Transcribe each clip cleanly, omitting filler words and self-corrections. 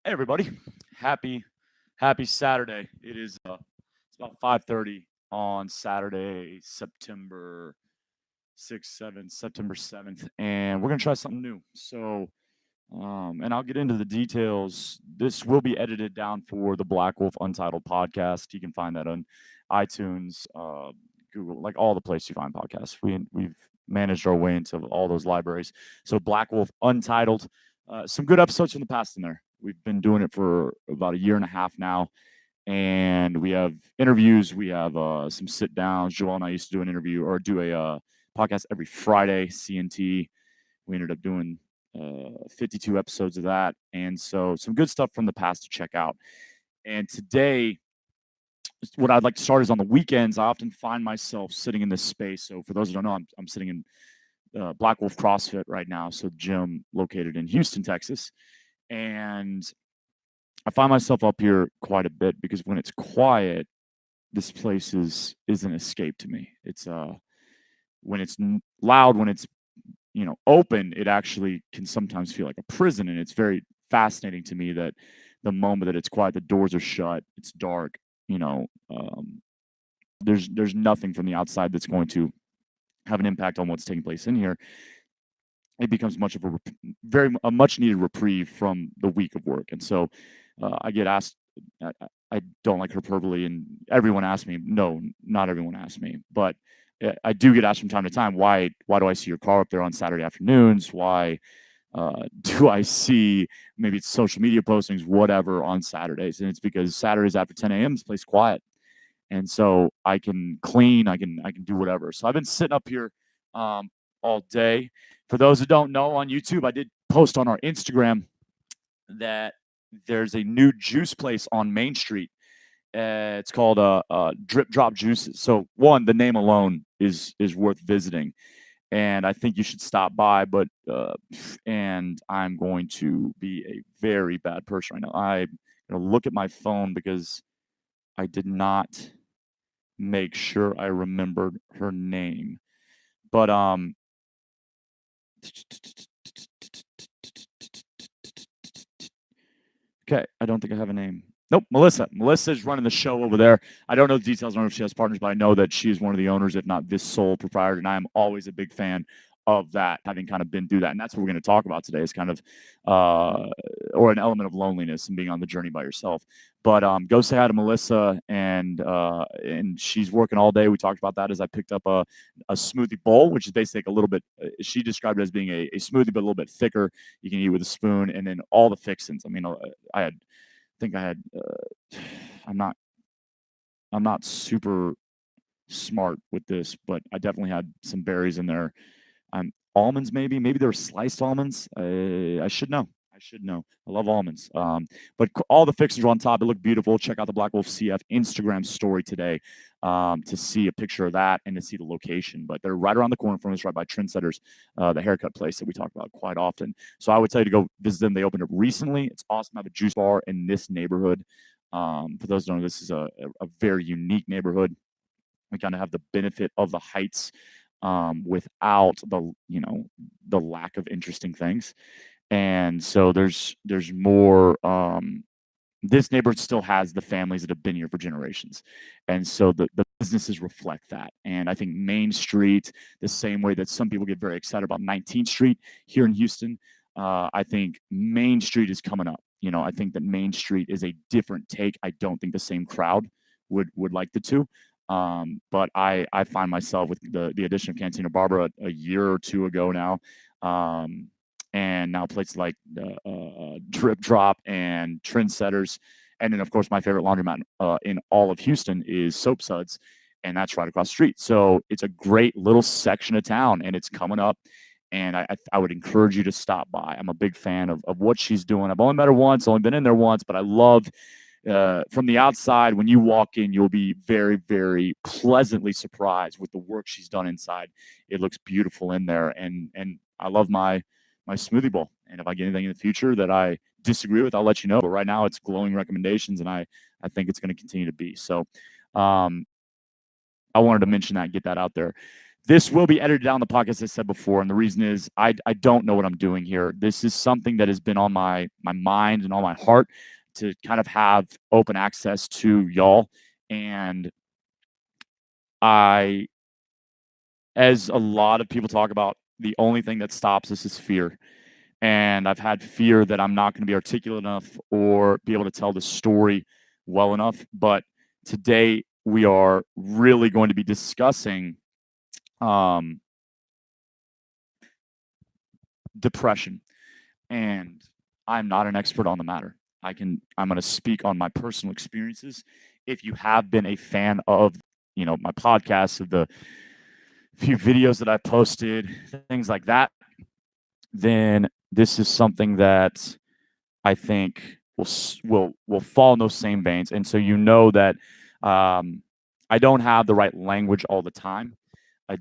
Hey everybody, happy happy Saturday. It's about 5:30 on Saturday, September 7th, and we're gonna try something new. And I'll get into the details. This will be edited down for the Black Wolf Untitled podcast. You can find that on iTunes, Google, like all the places you find podcasts. We've managed our way into all those libraries. So Black Wolf Untitled, some good episodes from the past in there. We've been doing it for about a year and a half now, and we have interviews. We have some sit downs. Joel and I used to do an interview or do a podcast every Friday. CNT. We ended up doing 52 episodes of that, and so some good stuff from the past to check out. And today, what I'd like to start is on the weekends. I often find myself sitting in this space. So for those who don't know, I'm sitting in Black Wolf CrossFit right now, so gym located in Houston, Texas, and I find myself up here quite a bit because when it's quiet, this place is an escape to me. It's when it's loud, when it's open, it actually can sometimes feel like a prison, and it's very fascinating to me that the moment that it's quiet, the doors are shut, it's dark. You know, um, there's nothing from the outside that's going to have an impact on what's taking place in here. It becomes much of a much needed reprieve from the week of work. And so I get asked, I don't like hyperbole, and everyone asks me. No, not everyone asks me, but I do get asked from time to time, why do I see your car up there on Saturday afternoons? Why do I see maybe it's social media postings, whatever, on Saturdays? And it's because Saturdays after 10 a.m. this place is quiet, and so I can clean, I can do whatever. So I've been sitting up here all day. For those who don't know, on YouTube, I did post on our Instagram that there's a new juice place on Main Street. It's called Drip Drop Juices. So one, the name alone is worth visiting, and I think you should stop by. But and I'm going to be a very bad person right now. I'm gonna look at my phone because I did not make sure I remembered her name. But okay, I don't think I have a name. Nope, Melissa. Melissa's running the show over there. I don't know the details. I don't know if she has partners, but I know that she is one of the owners, if not this sole proprietor. And I am always a big fan of that, having kind of been through that. And that's what we're going to talk about today is kind of, or an element of loneliness and being on the journey by yourself. But go say hi to Melissa, and she's working all day. We talked about that as I picked up a smoothie bowl, which is basically a little bit, she described it as being a smoothie, but a little bit thicker. You can eat with a spoon, and then all the fixins. I mean, I think I had. I'm not. I'm not super smart with this, but I definitely had some berries in there. Almonds, maybe they were sliced almonds. I should know. I should know. I love almonds. But all the fixings are on top. It looked beautiful. Check out the Black Wolf CF Instagram story today to see a picture of that and to see the location. But they're right around the corner from us, right by Trendsetters, the haircut place that we talk about quite often. So I would tell you to go visit them. They opened up recently. It's awesome to have a juice bar in this neighborhood. For those who don't know, this is a very unique neighborhood. We kind of have the benefit of the heights without the lack of interesting things. And so there's more. This neighborhood still has the families that have been here for generations, and so the businesses reflect that. And I think Main Street, the same way that some people get very excited about 19th Street here in Houston, I think Main Street is coming up. I think that Main Street is a different take. I don't think the same crowd would like the two. But I find myself with the addition of Cantina Barbara a year or two ago now. And now places like Drip Drop and Trendsetters, and then of course my favorite laundromat in all of Houston is Soap Suds, and that's right across the street. So it's a great little section of town, and it's coming up. And I would encourage you to stop by. I'm a big fan of what she's doing. I've only met her once, only been in there once, but I loved from the outside. When you walk in, you'll be very, very pleasantly surprised with the work she's done inside. It looks beautiful in there, and I love my smoothie bowl. And if I get anything in the future that I disagree with, I'll let you know. But right now, it's glowing recommendations, and I think it's going to continue to be. So, I wanted to mention that, get that out there. This will be edited down the podcast, as I said before, and the reason is I don't know what I'm doing here. This is something that has been on my mind and on my heart to kind of have open access to y'all. And I, as a lot of people talk about, the only thing that stops us is fear. And I've had fear that I'm not going to be articulate enough or be able to tell the story well enough. But today we are really going to be discussing depression. And I'm not an expert on the matter. I'm going to speak on my personal experiences. If you have been a fan of, my podcasts, of the few videos that I've posted, things like that, then this is something that I think will fall in those same veins. And so that I don't have the right language all the time.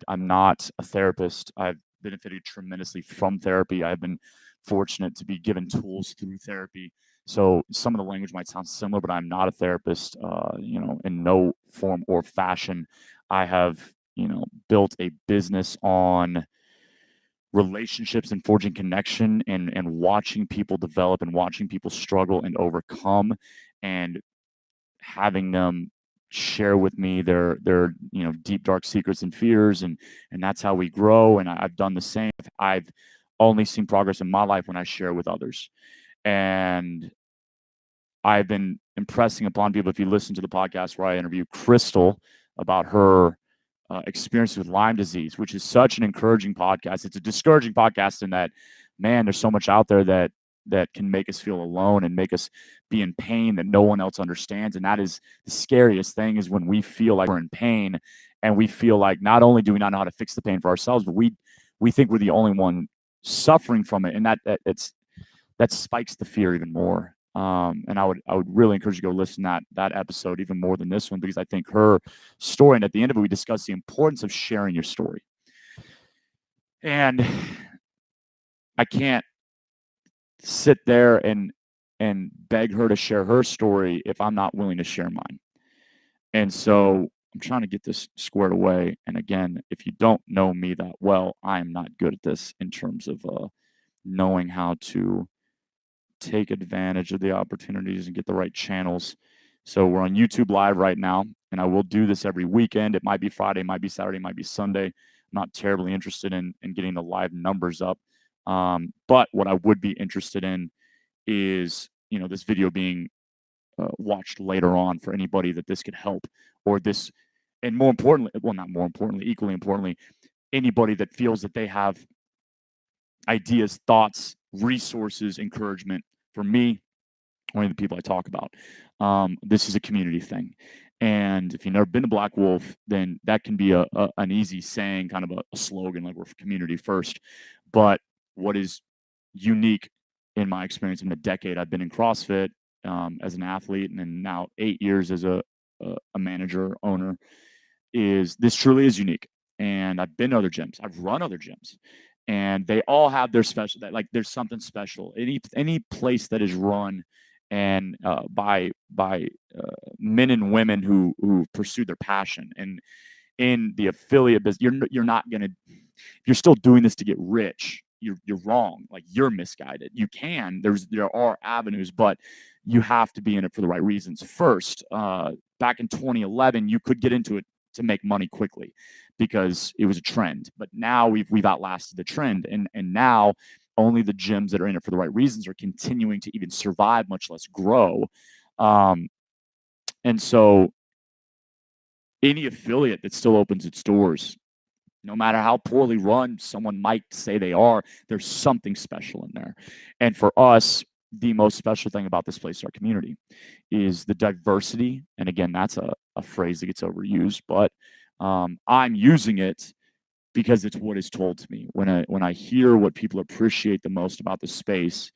I'm not a therapist. I've benefited tremendously from therapy. I've been fortunate to be given tools through therapy. So some of the language might sound similar, but I'm not a therapist, in no form or fashion. I have, built a business on relationships and forging connection and watching people develop and watching people struggle and overcome and having them share with me their deep dark secrets and fears, and that's how we grow. And I've done the same. I've only seen progress in my life when I share with others. And I've been impressing upon people, if you listen to the podcast where I interview Crystal about her experience with Lyme disease, which is such an encouraging podcast. It's a discouraging podcast in that, man, there's so much out there that can make us feel alone and make us be in pain that no one else understands. And that is the scariest thing, is when we feel like we're in pain and we feel like not only do we not know how to fix the pain for ourselves, but we think we're the only one suffering from it. And that spikes the fear even more. And I would really encourage you to go listen to that episode even more than this one, because I think her story, and at the end of it, we discuss the importance of sharing your story. And I can't sit there and beg her to share her story if I'm not willing to share mine. And so I'm trying to get this squared away. And again, if you don't know me that well, I am not good at this in terms of knowing how to take advantage of the opportunities and get the right channels. So we're on YouTube Live right now, and I will do this every weekend. It might be Friday, it might be Saturday, it might be Sunday. I'm not terribly interested in getting the live numbers up. But what I would be interested in is, this video being watched later on for anybody that this could help, or this, and more importantly, well, not more importantly, equally importantly, anybody that feels that they have ideas, thoughts, resources, encouragement for me, or any of the people I talk about. This is a community thing. And if you've never been to Black Wolf, then that can be an easy saying, kind of a slogan, like we're community first. But what is unique in my experience in the decade I've been in CrossFit as an athlete, and then now 8 years as a manager, owner, is this truly is unique. And I've been to other gyms. I've run other gyms. And they all have their special, that, like, there's something special. Any place that is run and by men and women who pursue their passion. And in the affiliate business, you're not gonna, if you're still doing this to get rich, you're wrong. Like, you're misguided. There are avenues, but you have to be in it for the right reasons. First, back in 2011, you could get into it to make money quickly because it was a trend. But now we've outlasted the trend, and now only the gyms that are in it for the right reasons are continuing to even survive, much less grow. And so any affiliate that still opens its doors, no matter how poorly run someone might say they are, there's something special in there. And for us, the most special thing about this place, our community, is the diversity. And again, that's a phrase that gets overused, but I'm using it because it's what is told to me. When I hear what people appreciate the most about the space,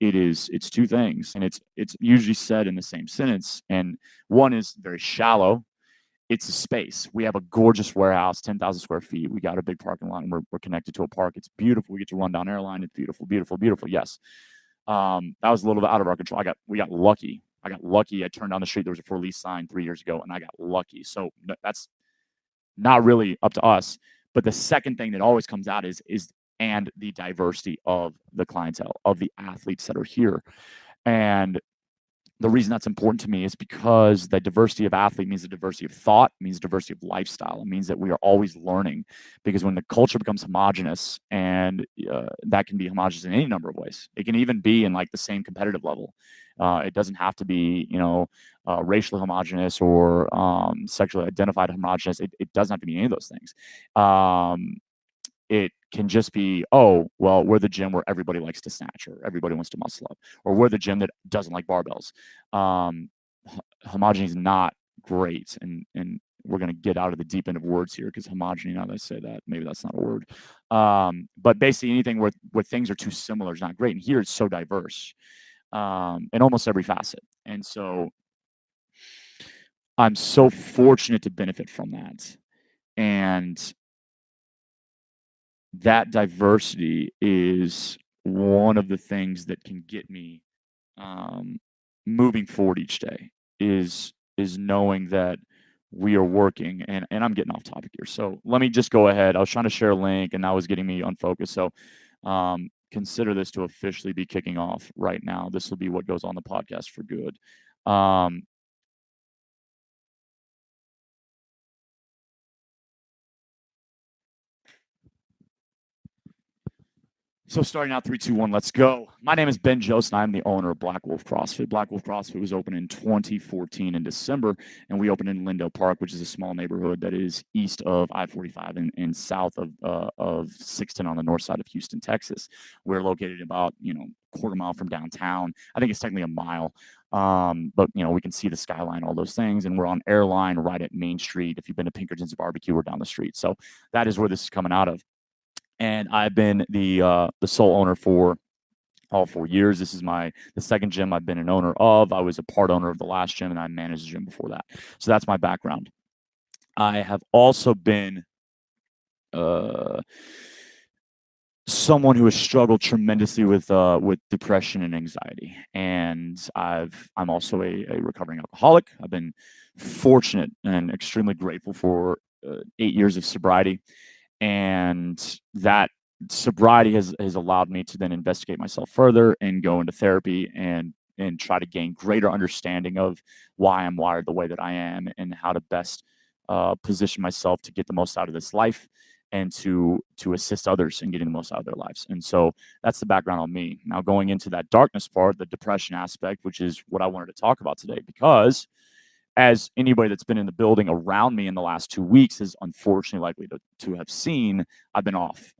it's two things, and it's usually said in the same sentence. And one is very shallow. It's a space. We have a gorgeous warehouse, 10,000 square feet. We got a big parking lot, and we're connected to a park. It's beautiful. We get to run down Airline. It's beautiful, beautiful, beautiful. Yes. That was a little bit out of our control. We got lucky. I got lucky. I turned down the street. There was a for lease sign 3 years ago, and I got lucky. So that's not really up to us. But the second thing that always comes out is and the diversity of the clientele, of the athletes that are here. And the reason that's important to me is because the diversity of athlete means the diversity of thought, means diversity of lifestyle. It means that we are always learning, because when the culture becomes homogenous, and that can be homogenous in any number of ways. It can even be in like the same competitive level. It doesn't have to be, racially homogenous or sexually identified homogenous. It doesn't have to be any of those things. It can just be, oh, well, we're the gym where everybody likes to snatch, or everybody wants to muscle up, or we're the gym that doesn't like barbells. Homogeny is not great, and we're going to get out of the deep end of words here, because homogeny, now that I say that, maybe that's not a word. But basically anything where things are too similar is not great. And here it's so diverse in almost every facet. And so I'm so fortunate to benefit from that. And that diversity is one of the things that can get me moving forward each day, is knowing that we are working, and I'm getting off topic here. So let me just go ahead. I was trying to share a link and that was getting me unfocused. So consider this to officially be kicking off right now. This will be what goes on the podcast for good. So starting out, 3, 2, 1, let's go. My name is Ben Jost, and I'm the owner of Black Wolf CrossFit. Black Wolf CrossFit was opened in 2014 in December, and we opened in Lindo Park, which is a small neighborhood that is east of I-45 and south of 610 on the north side of Houston, Texas. We're located about, quarter mile from downtown. I think it's technically a mile, but we can see the skyline, all those things, and we're on Airline right at Main Street. If you've been to Pinkerton's Barbecue, we're down the street. So that is where this is coming out of. And I've been the sole owner for all 4 years. This is the second gym I've been an owner of. I was a part owner of the last gym, and I managed the gym before that. So that's my background. I have also been someone who has struggled tremendously with depression and anxiety, and I'm also a recovering alcoholic. I've been fortunate and extremely grateful for 8 years of sobriety, and that sobriety has allowed me to then investigate myself further and go into therapy and try to gain greater understanding of why I'm wired the way that I am, and how to best position myself to get the most out of this life, and to assist others in getting the most out of their lives. And so that's the background on me. Now, going into that darkness part, the depression aspect, which is what I wanted to talk about today, because as anybody that's been in the building around me in the last 2 weeks is unfortunately likely to have seen, I've been off.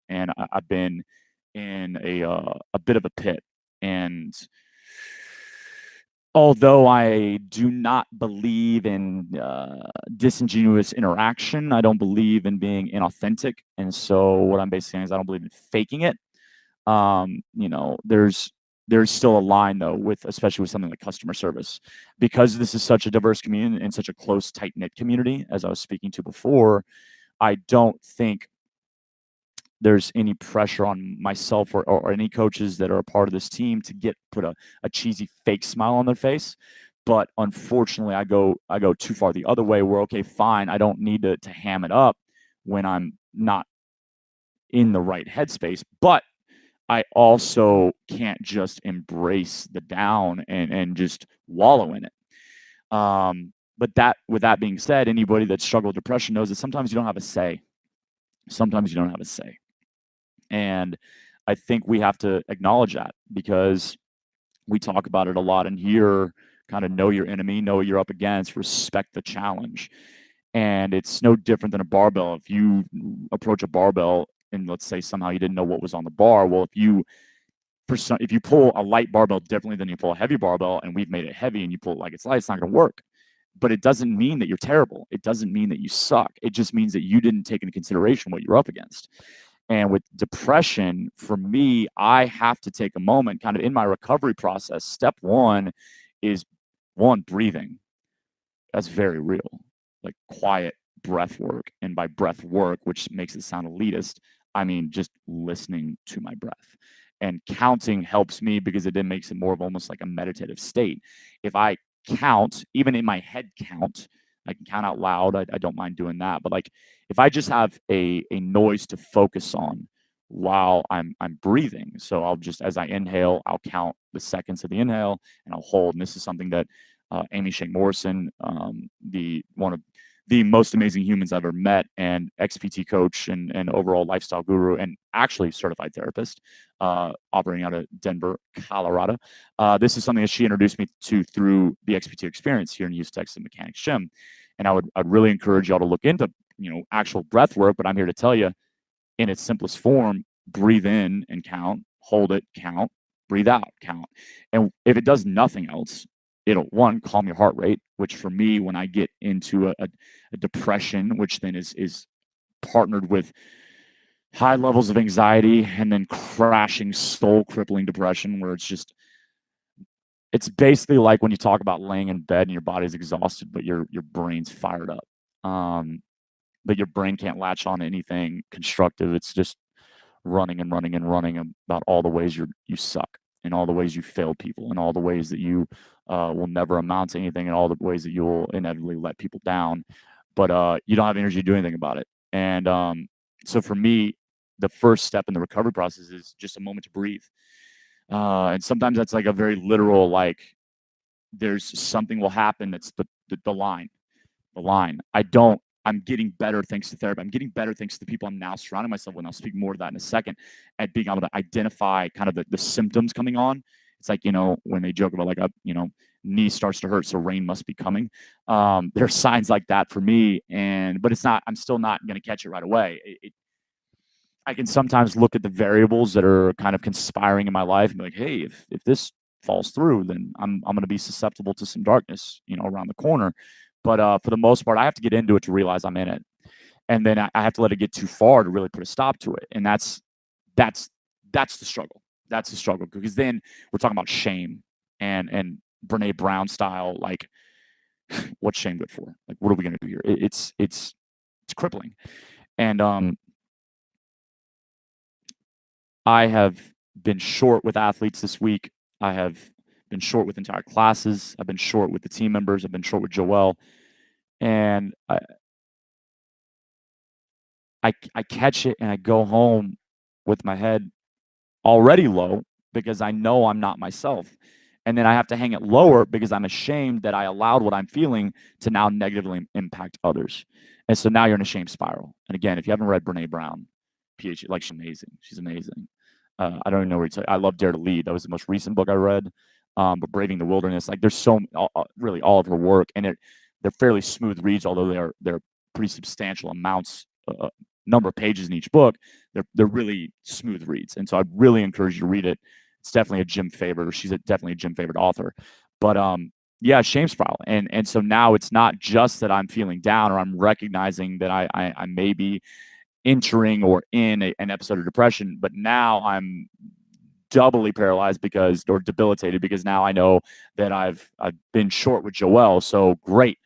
And I've been in a bit of a pit. And although I do not believe in disingenuous interaction, I don't believe in being inauthentic. And so what I'm basically saying is I don't believe in faking it. There's still a line, though, especially with something like customer service, because this is such a diverse community and such a close, tight-knit community, as I was speaking to before. I don't think there's any pressure on myself or any coaches that are a part of this team to put a cheesy fake smile on their face. But unfortunately, I go too far the other way, where, okay, fine, I don't need to ham it up when I'm not in the right headspace, but I also can't just embrace the down and just wallow in it. But with that being said, anybody that struggled with depression knows that sometimes you don't have a say. Sometimes you don't have a say. And I think we have to acknowledge that, because we talk about it a lot in here, kind of know your enemy, know what you're up against, respect the challenge. And it's no different than a barbell. If you approach a barbell and let's say somehow you didn't know what was on the bar, well, if you pull a light barbell differently than you pull a heavy barbell, and we've made it heavy, and you pull it like it's light, it's not going to work. But it doesn't mean that you're terrible. It doesn't mean that you suck. It just means that you didn't take into consideration what you're up against. And with depression, for me, I have to take a moment kind of in my recovery process. Step one is breathing. That's very real, like quiet breath work. And by breath work, which makes it sound elitist, I mean just listening to my breath. And counting helps me, because it then makes it more of almost like a meditative state. If I count, even in my head count, I can count out loud. I don't mind doing that. But like if I just have a noise to focus on while I'm breathing. So I'll just as I inhale, I'll count the seconds of the inhale and I'll hold. And this is something that Amy Shank Morrison, the one of the most amazing humans I've ever met, and ex-PT coach and overall lifestyle guru, and actually certified therapist, operating out of Denver, Colorado. This is something that she introduced me to through the XPT experience here in Houston, Texas Mechanics Gym. And I'd really encourage y'all to look into, actual breath work, but I'm here to tell you in its simplest form, breathe in and count, hold it, count, breathe out, count. And if it does nothing else, it'll one, calm your heart rate, which for me, when I get into a depression, which then is partnered with high levels of anxiety and then crashing soul crippling depression, where it's basically like when you talk about laying in bed and your body's exhausted, but your brain's fired up. But your brain can't latch on to anything constructive. It's just running and running and running about all the ways you suck, and all the ways you fail people, and all the ways that you will never amount to anything, and all the ways that you'll inevitably let people down. But you don't have energy to do anything about it. And so for me, the first step in the recovery process is just a moment to breathe. And sometimes that's like a very literal, like there's something will happen that's the line. The line. I'm getting better thanks to therapy. I'm getting better thanks to the people I'm now surrounding myself with. And I'll speak more to that in a second, at being able to identify kind of the symptoms coming on. It's like, when they joke about like knee starts to hurt, so rain must be coming. There's signs like that for me, but I'm still not going to catch it right away. I can sometimes look at the variables that are kind of conspiring in my life and be like, hey, if this falls through, then I'm going to be susceptible to some darkness, around the corner. But for the most part, I have to get into it to realize I'm in it. And then I have to let it get too far to really put a stop to it. And that's the struggle. That's the struggle, because then we're talking about shame and Brene Brown style, like what's shame good for? Like, what are we going to do here? It's crippling. And I have been short with athletes this week. I have been short with entire classes. I've been short with the team members. I've been short with Joel. And I catch it and I go home with my head already low because I know I'm not myself. And then I have to hang it lower because I'm ashamed that I allowed what I'm feeling to now negatively impact others. And so now you're in a shame spiral. And again, if you haven't read Brene Brown, PhD, like, she's amazing. She's amazing. I don't even know where to tell you. I love Dare to Lead. That was the most recent book I read. But Braving the Wilderness, like there's really all of her work, and they're fairly smooth reads, although they're pretty substantial amounts, number of pages in each book. They're really smooth reads, and so I'd really encourage you to read it. It's definitely a gym favorite, or she's definitely a gym favorite author. But yeah, shame spiral, and so now it's not just that I'm feeling down or I'm recognizing that I may be entering or in an episode of depression, but now I'm doubly paralyzed or debilitated because now I know that I've been short with Joel. So great.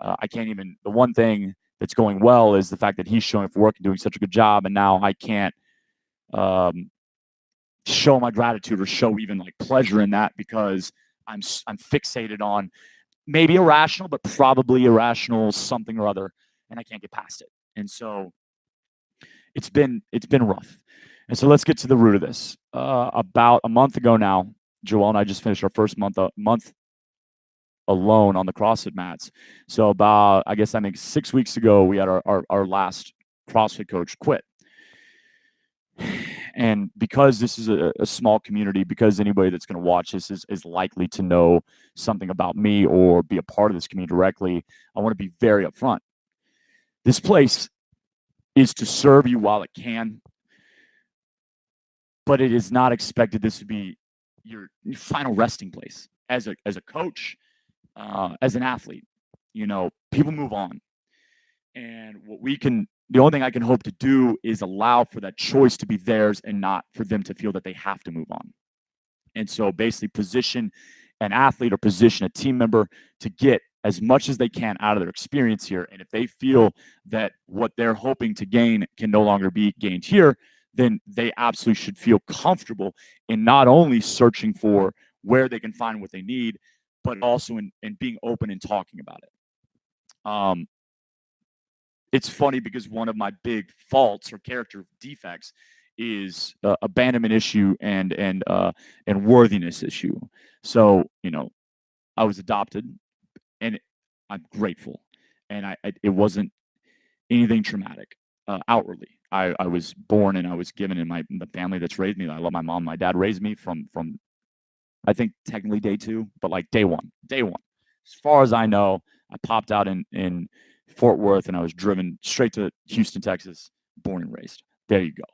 I can't even, the one thing that's going well is the fact that he's showing up for work and doing such a good job. And now I can't show my gratitude or show even like pleasure in that because I'm fixated on maybe irrational, but probably irrational something or other. And I can't get past it. And so it's been rough. And so let's get to the root of this. About a month ago now, Joel and I just finished our first month alone on the CrossFit mats. So about, I guess 6 weeks ago, we had our last CrossFit coach quit. And because this is a small community, because anybody that's going to watch this is likely to know something about me or be a part of this community directly, I want to be very upfront. This place is to serve you while it can, but it is not expected this to be your final resting place. As a coach, as an athlete, people move on. And the only thing I can hope to do is allow for that choice to be theirs and not for them to feel that they have to move on. And so basically position an athlete or position a team member to get as much as they can out of their experience here. And if they feel that what they're hoping to gain can no longer be gained here, then they absolutely should feel comfortable in not only searching for where they can find what they need, but also in being open and talking about it. Um, it's funny because one of my big faults or character defects is abandonment issue and worthiness issue. So I was adopted, and I'm grateful, and it wasn't anything traumatic outwardly. I was born and I was given in the family that's raised me. I love my mom. My dad raised me from I think technically day 2, but like day 1. Day 1. As far as I know, I popped out in Fort Worth and I was driven straight to Houston, Texas, born and raised. There you go.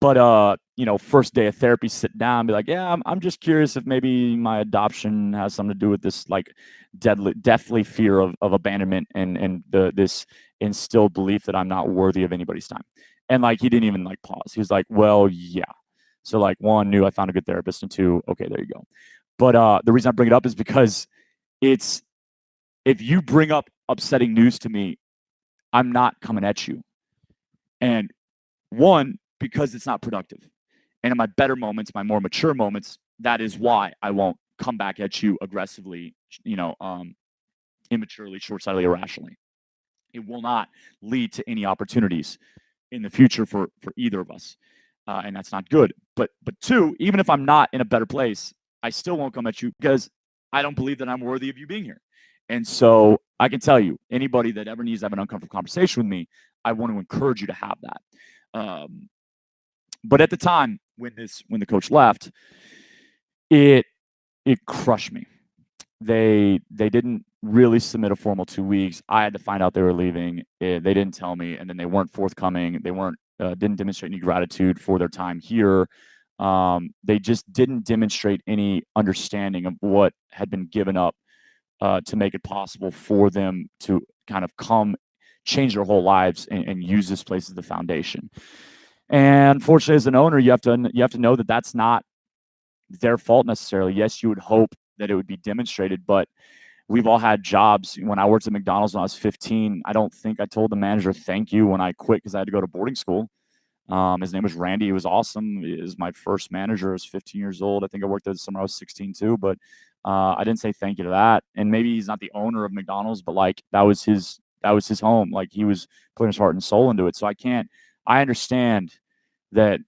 But first day of therapy, sit down, be like, yeah, I'm just curious if maybe my adoption has something to do with this like deathly fear of abandonment and this instilled belief that I'm not worthy of anybody's time. And like he didn't even like pause. He was like, well, yeah. So like 1, knew I found a good therapist, and 2, okay, there you go. But the reason I bring it up is because it's if you bring up upsetting news to me, I'm not coming at you. And 1, because it's not productive. And in my better moments, my more mature moments, that is why I won't come back at you aggressively, immaturely, short-sightedly, irrationally. It will not lead to any opportunities in the future for either of us, and that's not good. But 2, even if I'm not in a better place, I still won't come at you because I don't believe that I'm worthy of you being here. And so I can tell you, anybody that ever needs to have an uncomfortable conversation with me, I want to encourage you to have that. But at the time when the coach left, it crushed me. They didn't really submit a formal 2 weeks. I had to find out they were leaving. They didn't tell me, and then they weren't forthcoming. They weren't didn't demonstrate any gratitude for their time here. They just didn't demonstrate any understanding of what had been given up to make it possible for them to kind of change their whole lives and use this place as the foundation. And unfortunately, as an owner, you have to know that that's not their fault necessarily. Yes, you would hope that it would be demonstrated, but we've all had jobs. When I worked at McDonald's when I was 15, I don't think I told the manager thank you when I quit because I had to go to boarding school. His name was Randy. He was awesome. He was my first manager. I was 15 years old. I think I worked there somewhere I was 16 too, but I didn't say thank you to that. And maybe he's not the owner of McDonald's, but like that was his home. Like he was putting his heart and soul into it. So I understand that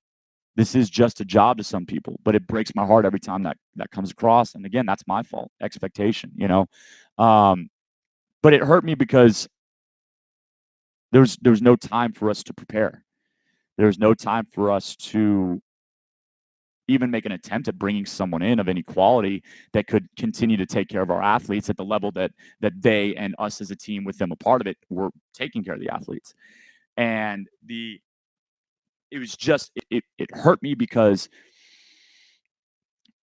this is just a job to some people, but it breaks my heart every time that comes across. And again, that's my fault, expectation, but it hurt me because there was no time for us to prepare. There was no time for us to even make an attempt at bringing someone in of any quality that could continue to take care of our athletes at the level that they and us as a team with them a part of it were taking care of the athletes. And it was just it hurt me because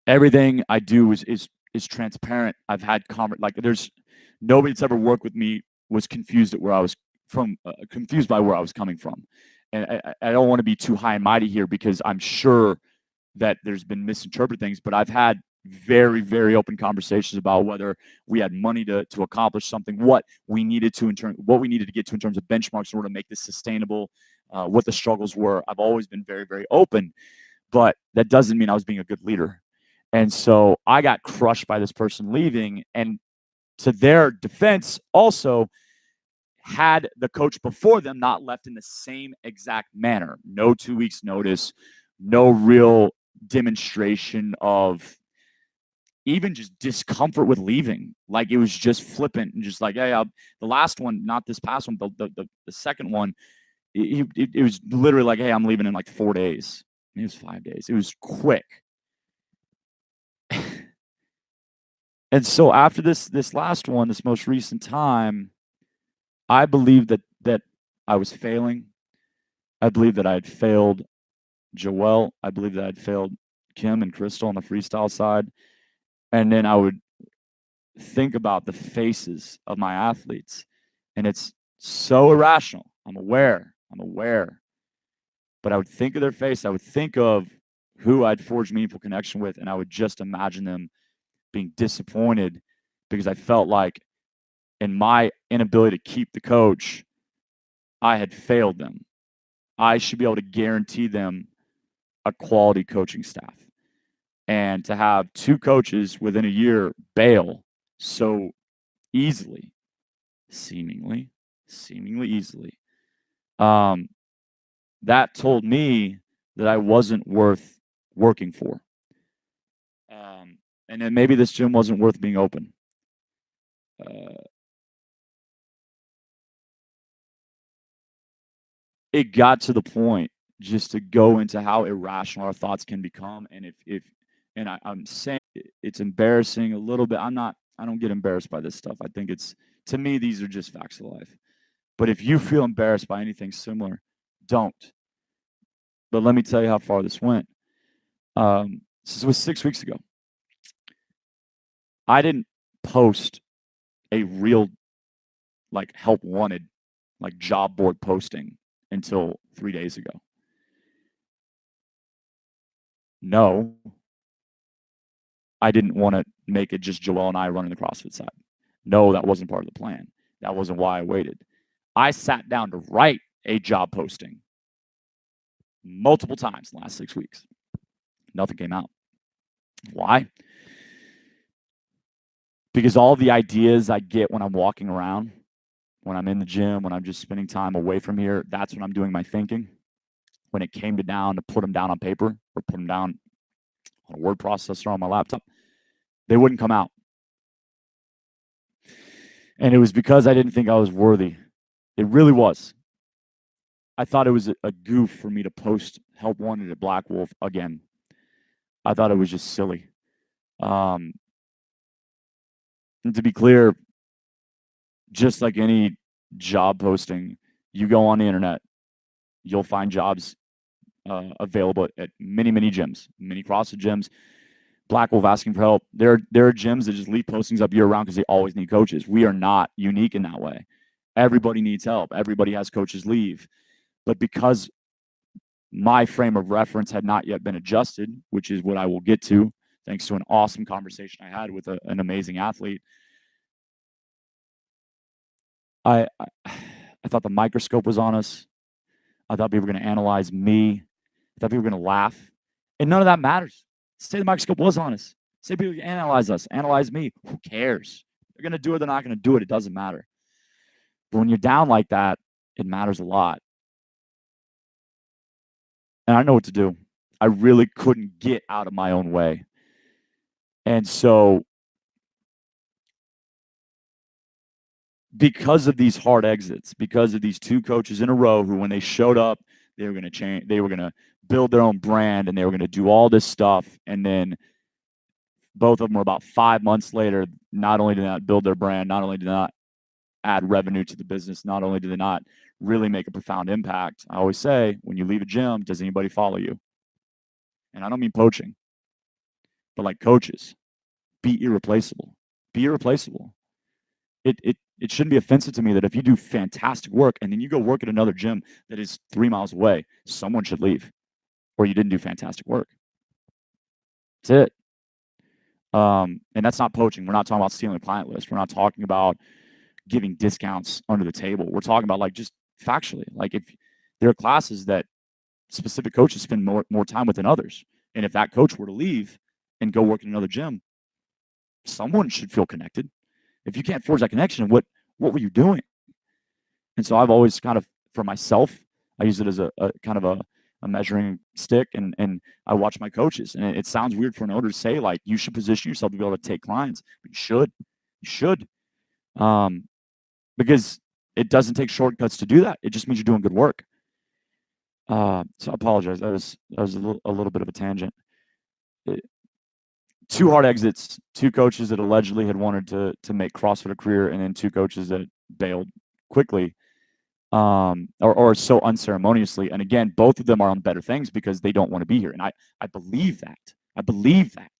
everything I do is transparent. I've had like there's nobody that's ever worked with me was confused at where I was confused by where I was coming from. And I don't want to be too high and mighty here because I'm sure that there's been misinterpreted things, but I've had very, very open conversations about whether we had money to accomplish something, what we needed to get to in terms of benchmarks in order to make this sustainable, what the struggles were. I've always been very, very open, but that doesn't mean I was being a good leader. And so I got crushed by this person leaving. And to their defense, also, had the coach before them not left in the same exact manner, no 2 weeks notice, no real demonstration of even just discomfort with leaving. Like it was just flippant and just like, hey, the last one, not this past one, but the second one, it was literally like, hey, I'm leaving in like 4 days. It was 5 days. It was quick. And so after this last one, this most recent time, I believe that I was failing. I believe that I had failed Joelle. I believe that I had failed Kim and Crystal on the freestyle side. And then I would think about the faces of my athletes, and it's so irrational. I'm aware. But I would think of their face. I would think of who I'd forged meaningful connection with, and I would just imagine them being disappointed because I felt like in my inability to keep the coach, I had failed them. I should be able to guarantee them a quality coaching staff. And to have 2 coaches within a year bail so easily seemingly easily. That told me that I wasn't worth working for. And then maybe this gym wasn't worth being open. It got to the point just to go into how irrational our thoughts can become. And I'm saying it's embarrassing a little bit. I don't get embarrassed by this stuff. I think to me, these are just facts of life. But if you feel embarrassed by anything similar, don't. But let me tell you how far this went. This was 6 weeks ago. I didn't post a real help wanted job board posting until 3 days ago. No, I didn't want to make it just Joel and I running the CrossFit side. No, that wasn't part of the plan. That wasn't why I waited. I sat down to write a job posting multiple times in the last 6 weeks. Nothing came out. Why? Because all the ideas I get when I'm walking around, when I'm in the gym, when I'm just spending time away from here, that's when I'm doing my thinking. When it came down to put them down on paper or put them down on a word processor on my laptop, they wouldn't come out. And it was because I didn't think I was worthy. It really was. I thought it was a goof for me to post help wanted at Black Wolf again. I thought it was just silly. And to be clear, just like any job posting, you go on the internet, you'll find jobs available at many, many gyms, many CrossFit gyms. Black Wolf asking for help. There are gyms that just leave postings up year round because they always need coaches. We are not unique in that way. Everybody needs help. Everybody has coaches leave. But because my frame of reference had not yet been adjusted, which is what I will get to, thanks to an awesome conversation I had with an amazing athlete, I thought the microscope was on us. I thought people were going to analyze me. I thought people were going to laugh. And none of that matters. Say the microscope was on us. Say people analyze us, analyze me. Who cares? They're going to do it. They're not going to do it. It doesn't matter. But when you're down like that, it matters a lot. And I know what to do. I really couldn't get out of my own way. And so because of these hard exits, because of these two coaches in a row who, when they showed up, they were going to change, they were going to build their own brand, and they were going to do all this stuff. And then both of them were about 5 months later. Not only did they not build their brand, not only did they not add revenue to the business, not only did they not really make a profound impact. I always say, when you leave a gym, does anybody follow you? And I don't mean poaching, but like coaches, be irreplaceable. Be irreplaceable. It shouldn't be offensive to me that if you do fantastic work and then you go work at another gym that is 3 miles away, someone should leave, or you didn't do fantastic work. That's it. And that's not poaching. We're not talking about stealing a client list. We're not talking about giving discounts under the table. We're talking about just factually, if there are classes that specific coaches spend more time with than others, and if that coach were to leave and go work in another gym, someone should feel connected. If you can't forge that connection, what were you doing? And so I've always kind of, for myself, I use it as a kind of a measuring stick, and I watch my coaches. And it sounds weird for an owner to say, you should position yourself to be able to take clients, but you should. Because it doesn't take shortcuts to do that. It just means you're doing good work. So I apologize. That was a little bit of a tangent. 2 hard exits, 2 coaches that allegedly had wanted to make CrossFit a career, and then 2 coaches that bailed quickly, or so unceremoniously. And again, both of them are on better things because they don't want to be here. And I believe that. I believe that.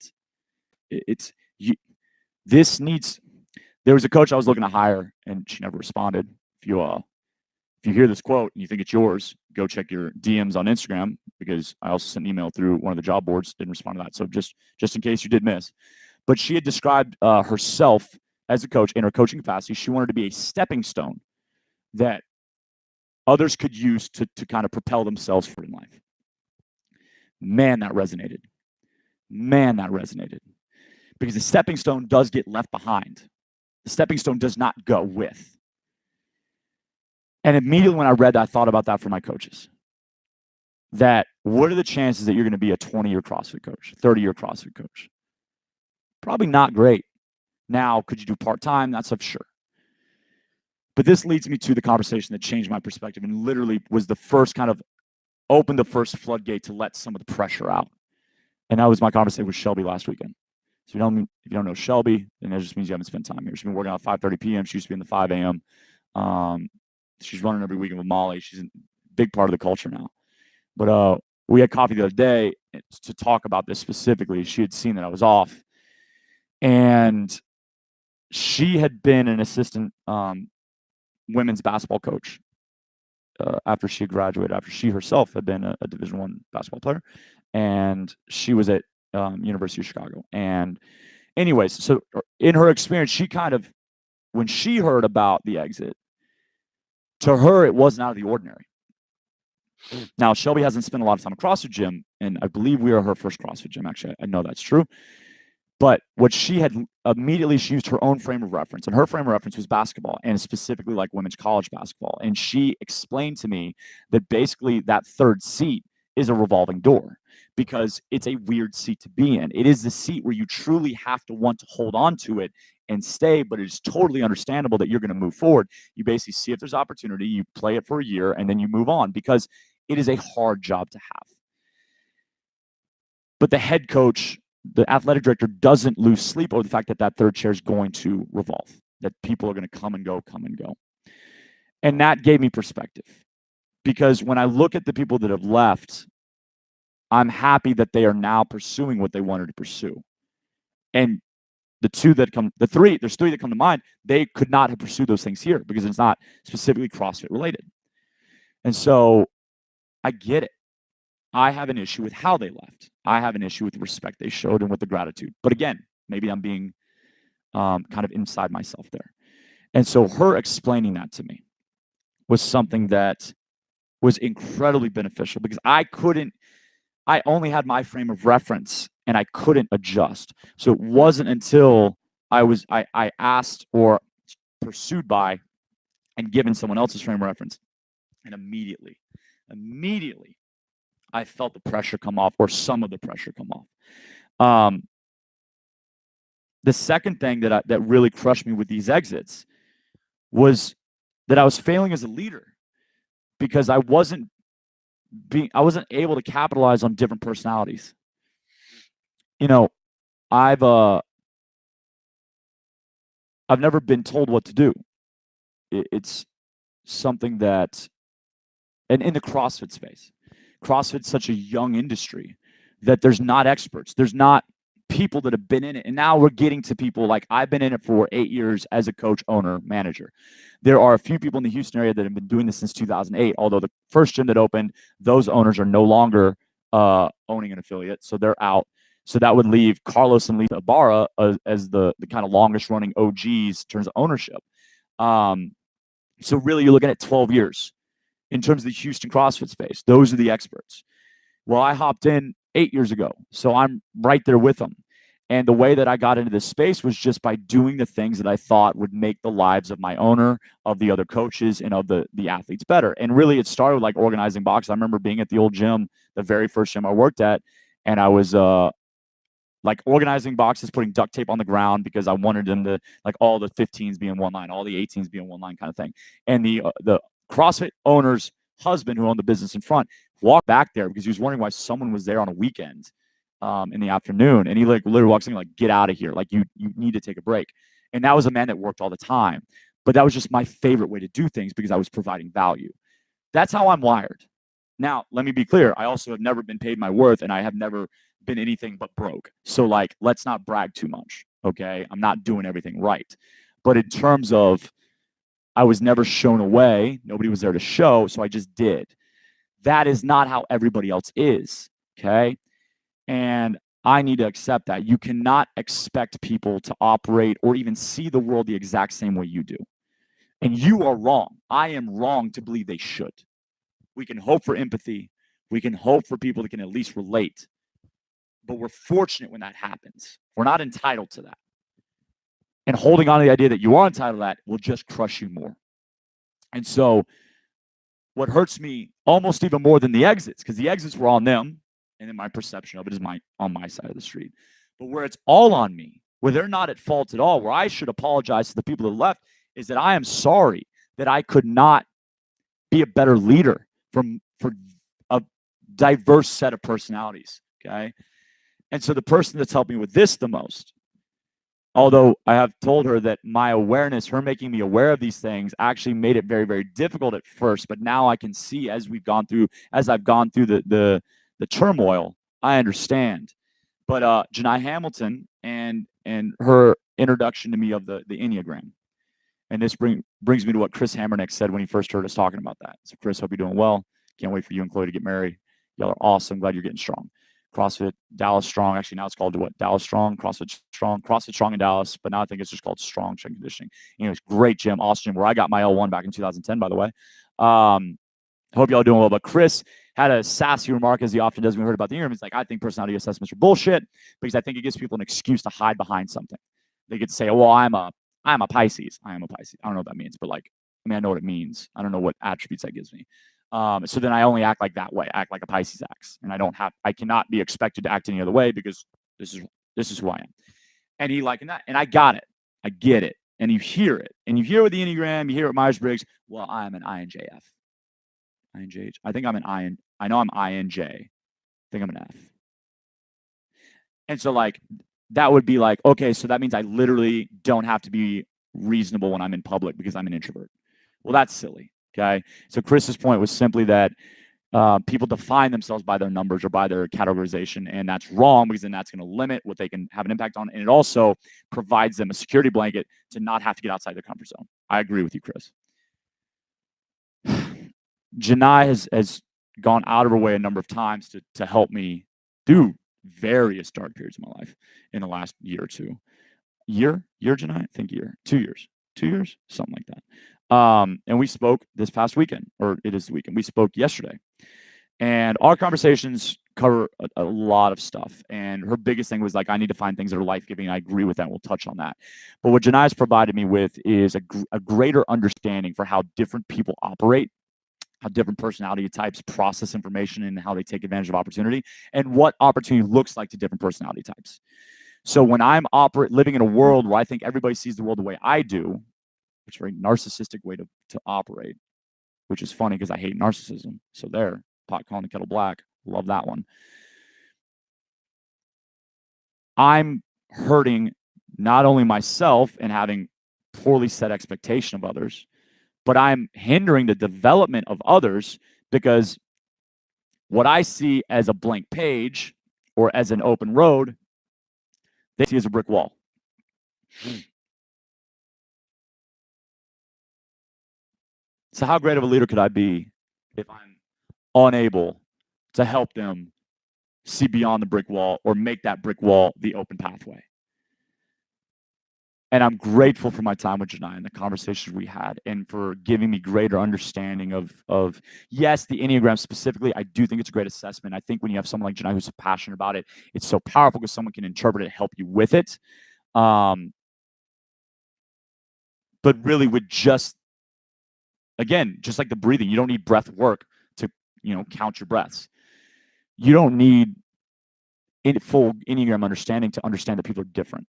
There was a coach I was looking to hire, and she never responded. If you hear this quote and you think it's yours, go check your DMs on Instagram, because I also sent an email through one of the job boards, didn't respond to that. So just in case you did miss. But she had described herself as a coach in her coaching capacity. She wanted to be a stepping stone that others could use to kind of propel themselves forward in life. Man, that resonated. Because the stepping stone does get left behind. The stepping stone does not go with. And immediately when I read that, I thought about that for my coaches. That what are the chances that you're going to be a 20-year CrossFit coach, 30-year CrossFit coach? Probably not great. Now, could you do part-time? That's for sure. But this leads me to the conversation that changed my perspective and literally was the first kind of opened the first floodgate to let some of the pressure out. And that was my conversation with Shelby last weekend. So if you don't know Shelby, then that just means you haven't spent time here. She's been working out at 5:30 p.m. She used to be in the 5 a.m. She's running every weekend with Molly. She's a big part of the culture now. But we had coffee the other day to talk about this specifically. She had seen that I was off. And she had been an assistant women's basketball coach after she graduated, after she herself had been a Division I basketball player. And she was at University of Chicago. And anyways, so in her experience, she kind of, when she heard about the exit, to her, it wasn't out of the ordinary. Now, Shelby hasn't spent a lot of time at CrossFit Gym, and I believe we are her first CrossFit Gym. Actually, I know that's true. But what she had immediately, she used her own frame of reference, and her frame of reference was basketball, and specifically like women's college basketball. And she explained to me that basically that third seat is a revolving door because it's a weird seat to be in. It is the seat where you truly have to want to hold on to it and stay, but it's totally understandable that you're going to move forward. You basically see if there's opportunity, you play it for a year, and then you move on because it is a hard job to have. But the head coach, the athletic director, doesn't lose sleep over the fact that that third chair is going to revolve, that people are going to come and go. And that gave me perspective because when I look at the people that have left, I'm happy that they are now pursuing what they wanted to pursue. And there's three that come to mind. They could not have pursued those things here because it's not specifically CrossFit related. And so I get it. I have an issue with how they left. I have an issue with the respect they showed and with the gratitude. But again, maybe I'm being kind of inside myself there. And so her explaining that to me was something that was incredibly beneficial because I only had my frame of reference and I couldn't adjust. So it wasn't until I asked or pursued by and given someone else's frame of reference, and immediately, I felt the pressure come off, or some of the pressure come off. The second thing that really crushed me with these exits was that I was failing as a leader because I wasn't able to capitalize on different personalities. You know, I've never been told what to do. It's something that, and in the CrossFit space, CrossFit's such a young industry that there's not experts. There's not people that have been in it. And now we're getting to people like I've been in it for 8 years as a coach, owner, manager. There are a few people in the Houston area that have been doing this since 2008, although the first gym that opened, those owners are no longer owning an affiliate, so they're out. So that would leave Carlos and Lisa Ibarra as the kind of longest running OGs in terms of ownership. So really you're looking at 12 years. In terms of the Houston CrossFit space, those are the experts. Well, I hopped in 8 years ago, so I'm right there with them. And the way that I got into this space was just by doing the things that I thought would make the lives of my owner, of the other coaches, and of the athletes better. And really, it started with like organizing boxes. I remember being at the old gym, the very first gym I worked at, and I was like organizing boxes, putting duct tape on the ground because I wanted them to, like, all the 15s be in one line, all the 18s be in one line kind of thing. And the CrossFit owner's husband, who owned the business in front, walked back there because he was wondering why someone was there on a weekend in the afternoon. And he like literally walks in like, get out of here. Like you need to take a break. And that was a man that worked all the time. But that was just my favorite way to do things because I was providing value. That's how I'm wired. Now, let me be clear. I also have never been paid my worth and I have never been anything but broke. So like, let's not brag too much. Okay. I'm not doing everything right. But in terms of, I was never shown away. Nobody was there to show, so I just did. That is not how everybody else is, okay? And I need to accept that. You cannot expect people to operate or even see the world the exact same way you do. And you are wrong. I am wrong to believe they should. We can hope for empathy. We can hope for people that can at least relate. But we're fortunate when that happens. We're not entitled to that. And holding on to the idea that you are entitled to that will just crush you more. And so what hurts me almost even more than the exits, because the exits were on them, and then my perception of it is on my side of the street. But where it's all on me, where they're not at fault at all, where I should apologize to the people that left, is that I am sorry that I could not be a better leader for a diverse set of personalities. Okay. And so the person that's helped me with this the most, although I have told her that my awareness, her making me aware of these things, actually made it very, very difficult at first. But now I can see as I've gone through the turmoil, I understand. But Janai Hamilton and her introduction to me of the Enneagram. And this brings me to what Chris Hammernick said when he first heard us talking about that. So Chris, hope you're doing well. Can't wait for you and Chloe to get married. Y'all are awesome. Glad you're getting strong. CrossFit Dallas Strong. Actually, now it's called what? Dallas Strong, CrossFit Strong in Dallas. But now I think it's just called Strong Strength Conditioning. Anyways, great gym, awesome gym, where I got my L1 back in 2010, by the way. Hope y'all doing well. But Chris had a sassy remark, as he often does when we heard about the Enneagram. He's like, I think personality assessments are bullshit because I think it gives people an excuse to hide behind something. They get to say, well, I'm a Pisces. I am a Pisces. I don't know what that means, but I know what it means. I don't know what attributes that gives me. So then I only act like that way, act like a Pisces acts. And I cannot be expected to act any other way because this is who I am. And he likened that. And I got it. I get it. And you hear it. And you hear with the Enneagram, you hear it with Myers-Briggs. Well, I'm an INJF. INJH. I think I'm an IN. I know I'm INJ. I think I'm an F. And so that would be like, okay, so that means I literally don't have to be reasonable when I'm in public because I'm an introvert. Well, that's silly. Okay. So Chris's point was simply that people define themselves by their numbers or by their categorization, and that's wrong because then that's going to limit what they can have an impact on. And it also provides them a security blanket to not have to get outside their comfort zone. I agree with you, Chris. Janai has gone out of her way a number of times to help me through various dark periods of my life in the last year or two. Year, Janai? I think year. 2 years. 2 years? Something like that. And we spoke this past weekend, or it is the weekend. We spoke yesterday. And our conversations cover a lot of stuff. And her biggest thing was I need to find things that are life-giving. I agree with that. We'll touch on that. But what Janai's provided me with is a greater understanding for how different people operate, how different personality types process information and how they take advantage of opportunity, and what opportunity looks like to different personality types. So when I'm living in a world where I think everybody sees the world the way I do, which is a very narcissistic way to operate, which is funny because I hate narcissism. So there, pot calling the kettle black. Love that one. I'm hurting not only myself and having poorly set expectation of others, but I'm hindering the development of others because what I see as a blank page or as an open road, they see as a brick wall. So how great of a leader could I be if I'm unable to help them see beyond the brick wall or make that brick wall the open pathway? And I'm grateful for my time with Janai and the conversations we had and for giving me greater understanding of yes, the Enneagram specifically. I do think it's a great assessment. I think when you have someone like Janai who's passionate about it, it's so powerful because someone can interpret it, help you with it. But really with just like the breathing, you don't need breath work to, count your breaths. You don't need full Enneagram understanding to understand that people are different.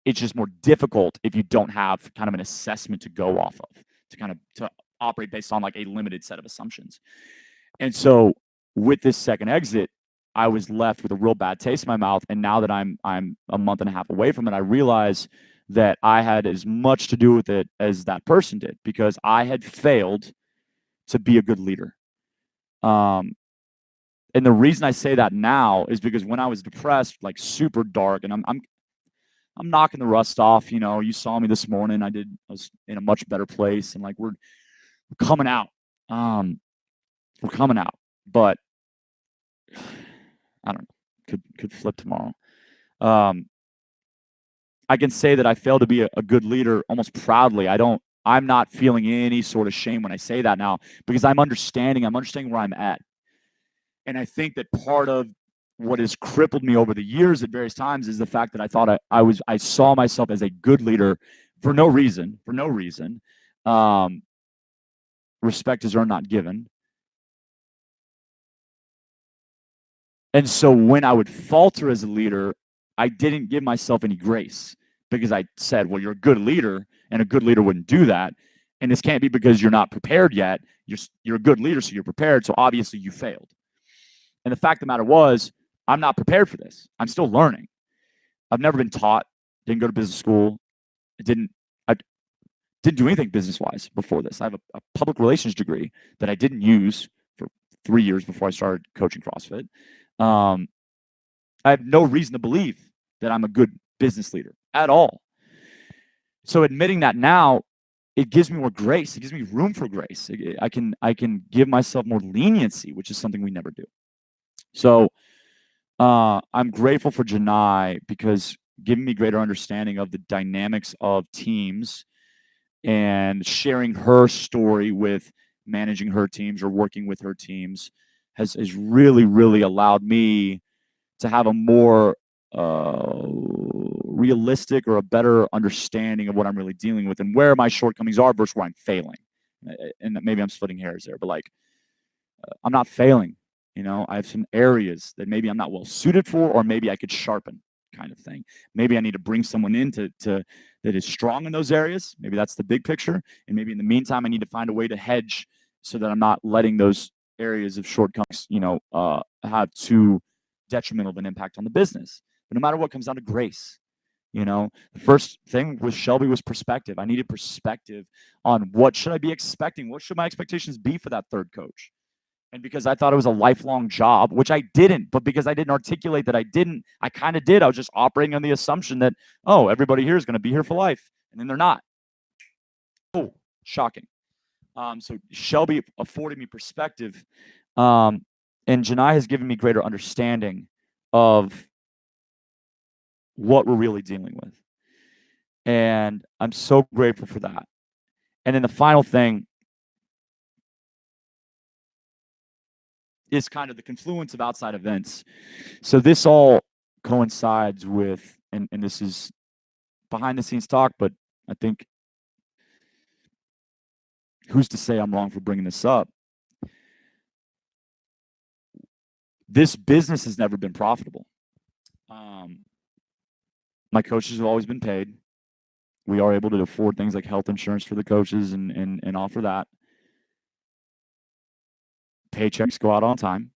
It's just more difficult if you don't have kind of an assessment to go off of, to operate based on a limited set of assumptions. And so with this second exit, I was left with a real bad taste in my mouth. And now that I'm a month and a half away from it, I realize that I had as much to do with it as that person did because I had failed to be a good leader. And the reason I say that now is because when I was depressed, super dark, and I'm knocking the rust off. You saw me this morning. I was in a much better place, and we're coming out. We're coming out, but I don't know. Could flip tomorrow. I can say that I failed to be a good leader almost proudly. I'm not feeling any sort of shame when I say that now because I'm understanding where I'm at. And I think that part of what has crippled me over the years at various times is the fact that I thought I saw myself as a good leader for no reason. respect is earned, not given. And so when I would falter as a leader, I didn't give myself any grace because I said, well, you're a good leader, and a good leader wouldn't do that. And this can't be because you're not prepared yet. You're a good leader, so you're prepared. So obviously you failed. And the fact of the matter was, I'm not prepared for this. I'm still learning. I've never been taught, didn't go to business school, I didn't do anything business-wise before this. I have a public relations degree that I didn't use for 3 years before I started coaching CrossFit. I have no reason to believe that I'm a good business leader at all. So admitting that now, it gives me more grace. It gives me room for grace. I can give myself more leniency, which is something we never do. So I'm grateful for Janai because giving me greater understanding of the dynamics of teams and sharing her story with managing her teams or working with her teams has really, really allowed me to have a more realistic or a better understanding of what I'm really dealing with and where my shortcomings are versus where I'm failing. And maybe I'm splitting hairs there, but like I'm not failing. I have some areas that maybe I'm not well suited for, or maybe I could sharpen, kind of thing. Maybe I need to bring someone in to that is strong in those areas. Maybe that's the big picture. And maybe in the meantime, I need to find a way to hedge so that I'm not letting those areas of shortcomings, have too detrimental of an impact on the business. But no matter what, comes down to grace. The first thing with Shelby was perspective. I needed perspective on what should I be expecting? What should my expectations be for that third coach? And because I thought it was a lifelong job, which I didn't, but because I didn't articulate that I kind of did. I was just operating on the assumption that, oh, everybody here is going to be here for life. And then they're not. Oh, shocking. So Shelby afforded me perspective. And Janai has given me greater understanding of what we're really dealing with. And I'm so grateful for that. And then the final thing is kind of the confluence of outside events. So this all coincides with, and this is behind the scenes talk, but I think who's to say I'm wrong for bringing this up? This business has never been profitable. My coaches have always been paid. We are able to afford things like health insurance for the coaches and offer that. Paychecks go out on time.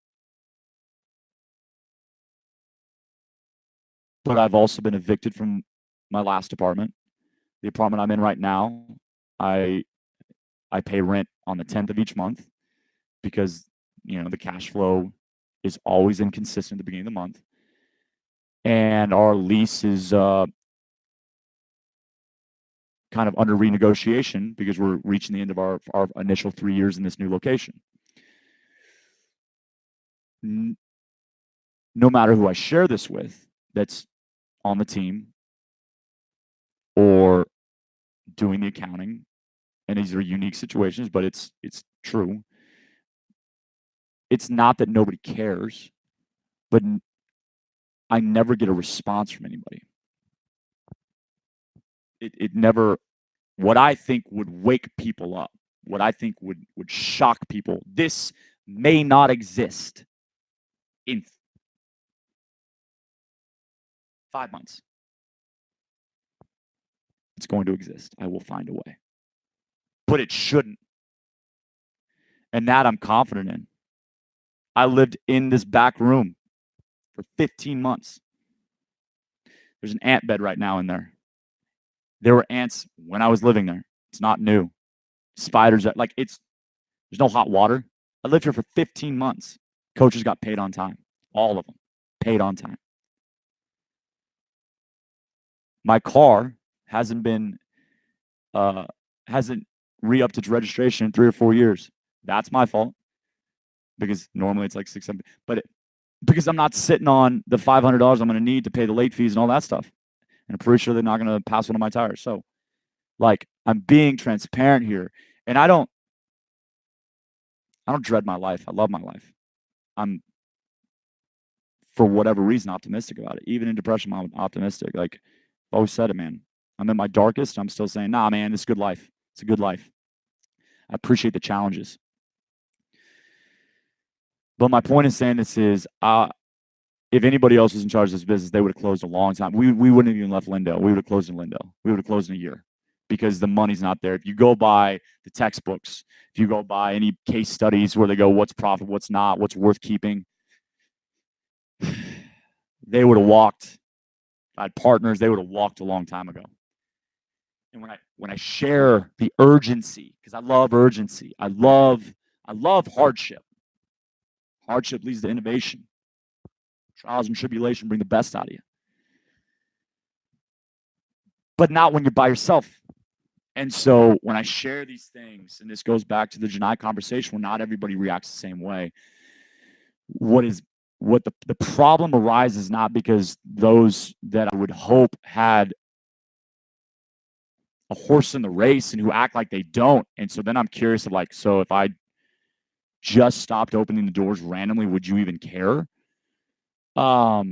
But I've also been evicted from my last apartment. The apartment I'm in right now, I pay rent on the 10th of each month because, the cash flow is always inconsistent at the beginning of the month. And our lease is kind of under renegotiation because we're reaching the end of our initial 3 years in this new location. No matter who I share this with that's on the team or doing the accounting, and these are unique situations, but it's true. It's not that nobody cares, but I never get a response from anybody. It never, what I think would wake people up, what I think would shock people, this may not exist in 5 months. It's going to exist. I will find a way. But it shouldn't. And that I'm confident in. I lived in this back room for 15 months. There's an ant bed right now in there. There were ants when I was living there. It's not new. Spiders, there's no hot water. I lived here for 15 months. Coaches got paid on time. All of them paid on time. My car hasn't re-upped its registration in 3 or 4 years. That's my fault because normally it's like 6, 7, but because I'm not sitting on the $500 I'm going to need to pay the late fees and all that stuff. And I'm pretty sure they're not going to pass one of my tires. So I'm being transparent here, and I don't dread my life. I love my life. I'm, for whatever reason, optimistic about it. Even in depression, I'm optimistic. I've always said it, man. I'm at my darkest. I'm still saying, nah, man, it's a good life. It's a good life. I appreciate the challenges. But my point in saying this is, if anybody else was in charge of this business, they would have closed a long time. We wouldn't have even left Lindo. We would have closed in Lindo. We would have closed in a year because the money's not there. If you go by the textbooks, if you go by any case studies where they go, what's profit, what's not, what's worth keeping, they would have walked. I had partners, they would have walked a long time ago. And when I share the urgency, because I love urgency, I love hardship. Hardship leads to innovation. Trials and tribulation bring the best out of you. But not when you're by yourself. And so when I share these things, and this goes back to the Janai conversation where not everybody reacts the same way, what the problem arises not because those that I would hope had a horse in the race and who act like they don't. And so then I'm curious of like, so if I just stopped opening the doors randomly, would you even care? I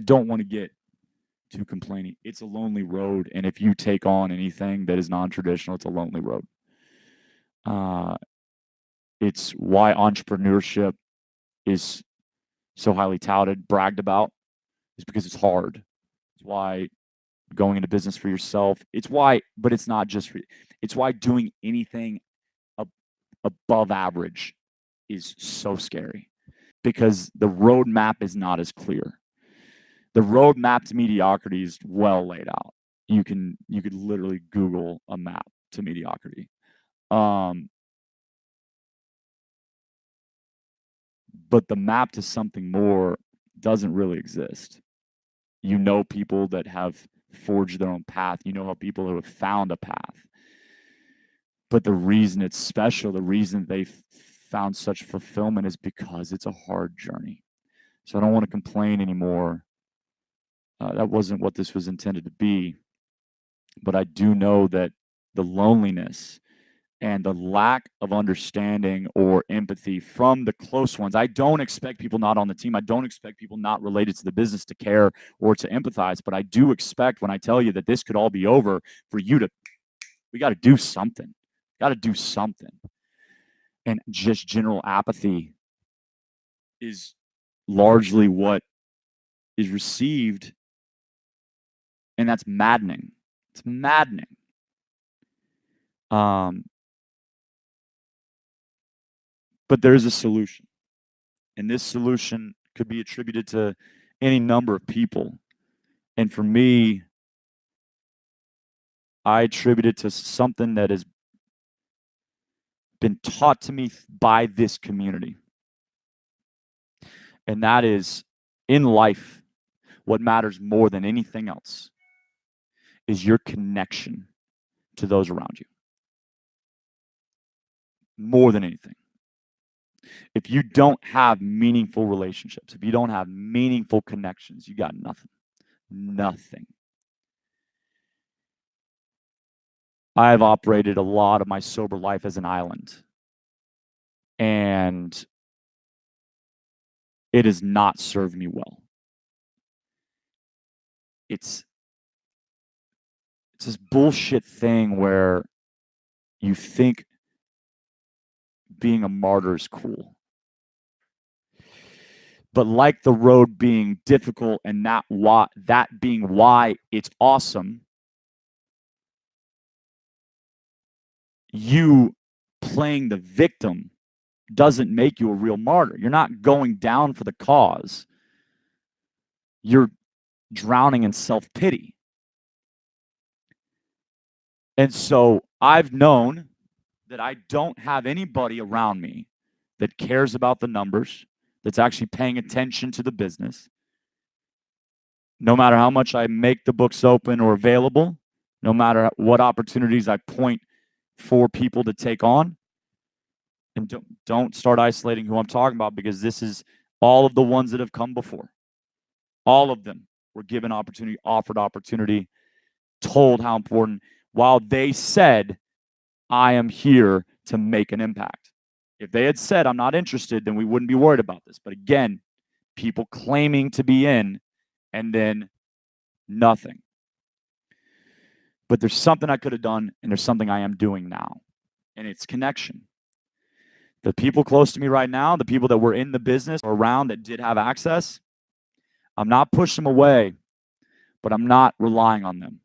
don't want to get too complaining. It's a lonely road, and if you take on anything that is non-traditional, it's a lonely road. It's why entrepreneurship is so highly touted, bragged about, is because it's hard. It's why going into business for yourself. It's why, but it's not just for. It's why doing anything above average is so scary because the roadmap is not as clear. The roadmap to mediocrity is well laid out. You could literally Google a map to mediocrity. But the map to something more doesn't really exist. You know people that have forged their own path. You know how people who have found a path. But the reason it's special, the reason they found such fulfillment is because it's a hard journey. So I don't want to complain anymore. That wasn't what this was intended to be. But I do know that the loneliness and the lack of understanding or empathy from the close ones. I don't expect people not on the team. I don't expect people not related to the business to care or to empathize. But I do expect when I tell you that this could all be over for you to, we got to do something. Got to do something. And just general apathy is largely what is received. And that's maddening. It's maddening. But there's a solution. And this solution could be attributed to any number of people. And for me, I attribute it to something that has been taught to me by this community. And that is, in life, what matters more than anything else is your connection to those around you. More than anything. If you don't have meaningful relationships, if you don't have meaningful connections, you got nothing. Nothing. I have operated a lot of my sober life as an island. And it has not served me well. It's this bullshit thing where you think being a martyr is cool. But like the road being difficult and that being why it's awesome, you playing the victim doesn't make you a real martyr. You're not going down for the cause. You're drowning in self-pity. And so I've known that I don't have anybody around me that cares about the numbers, that's actually paying attention to the business. No matter how much I make the books open or available, no matter what opportunities I point for people to take on, and don't start isolating who I'm talking about because this is all of the ones that have come before. All of them were given opportunity, offered opportunity, told how important, while they said, I am here to make an impact. If they had said, I'm not interested, then we wouldn't be worried about this. But again, people claiming to be in, and then nothing. But there's something I could have done, and there's something I am doing now, and it's connection. The people close to me right now, the people that were in the business or around that did have access, I'm not pushing them away, but I'm not relying on them.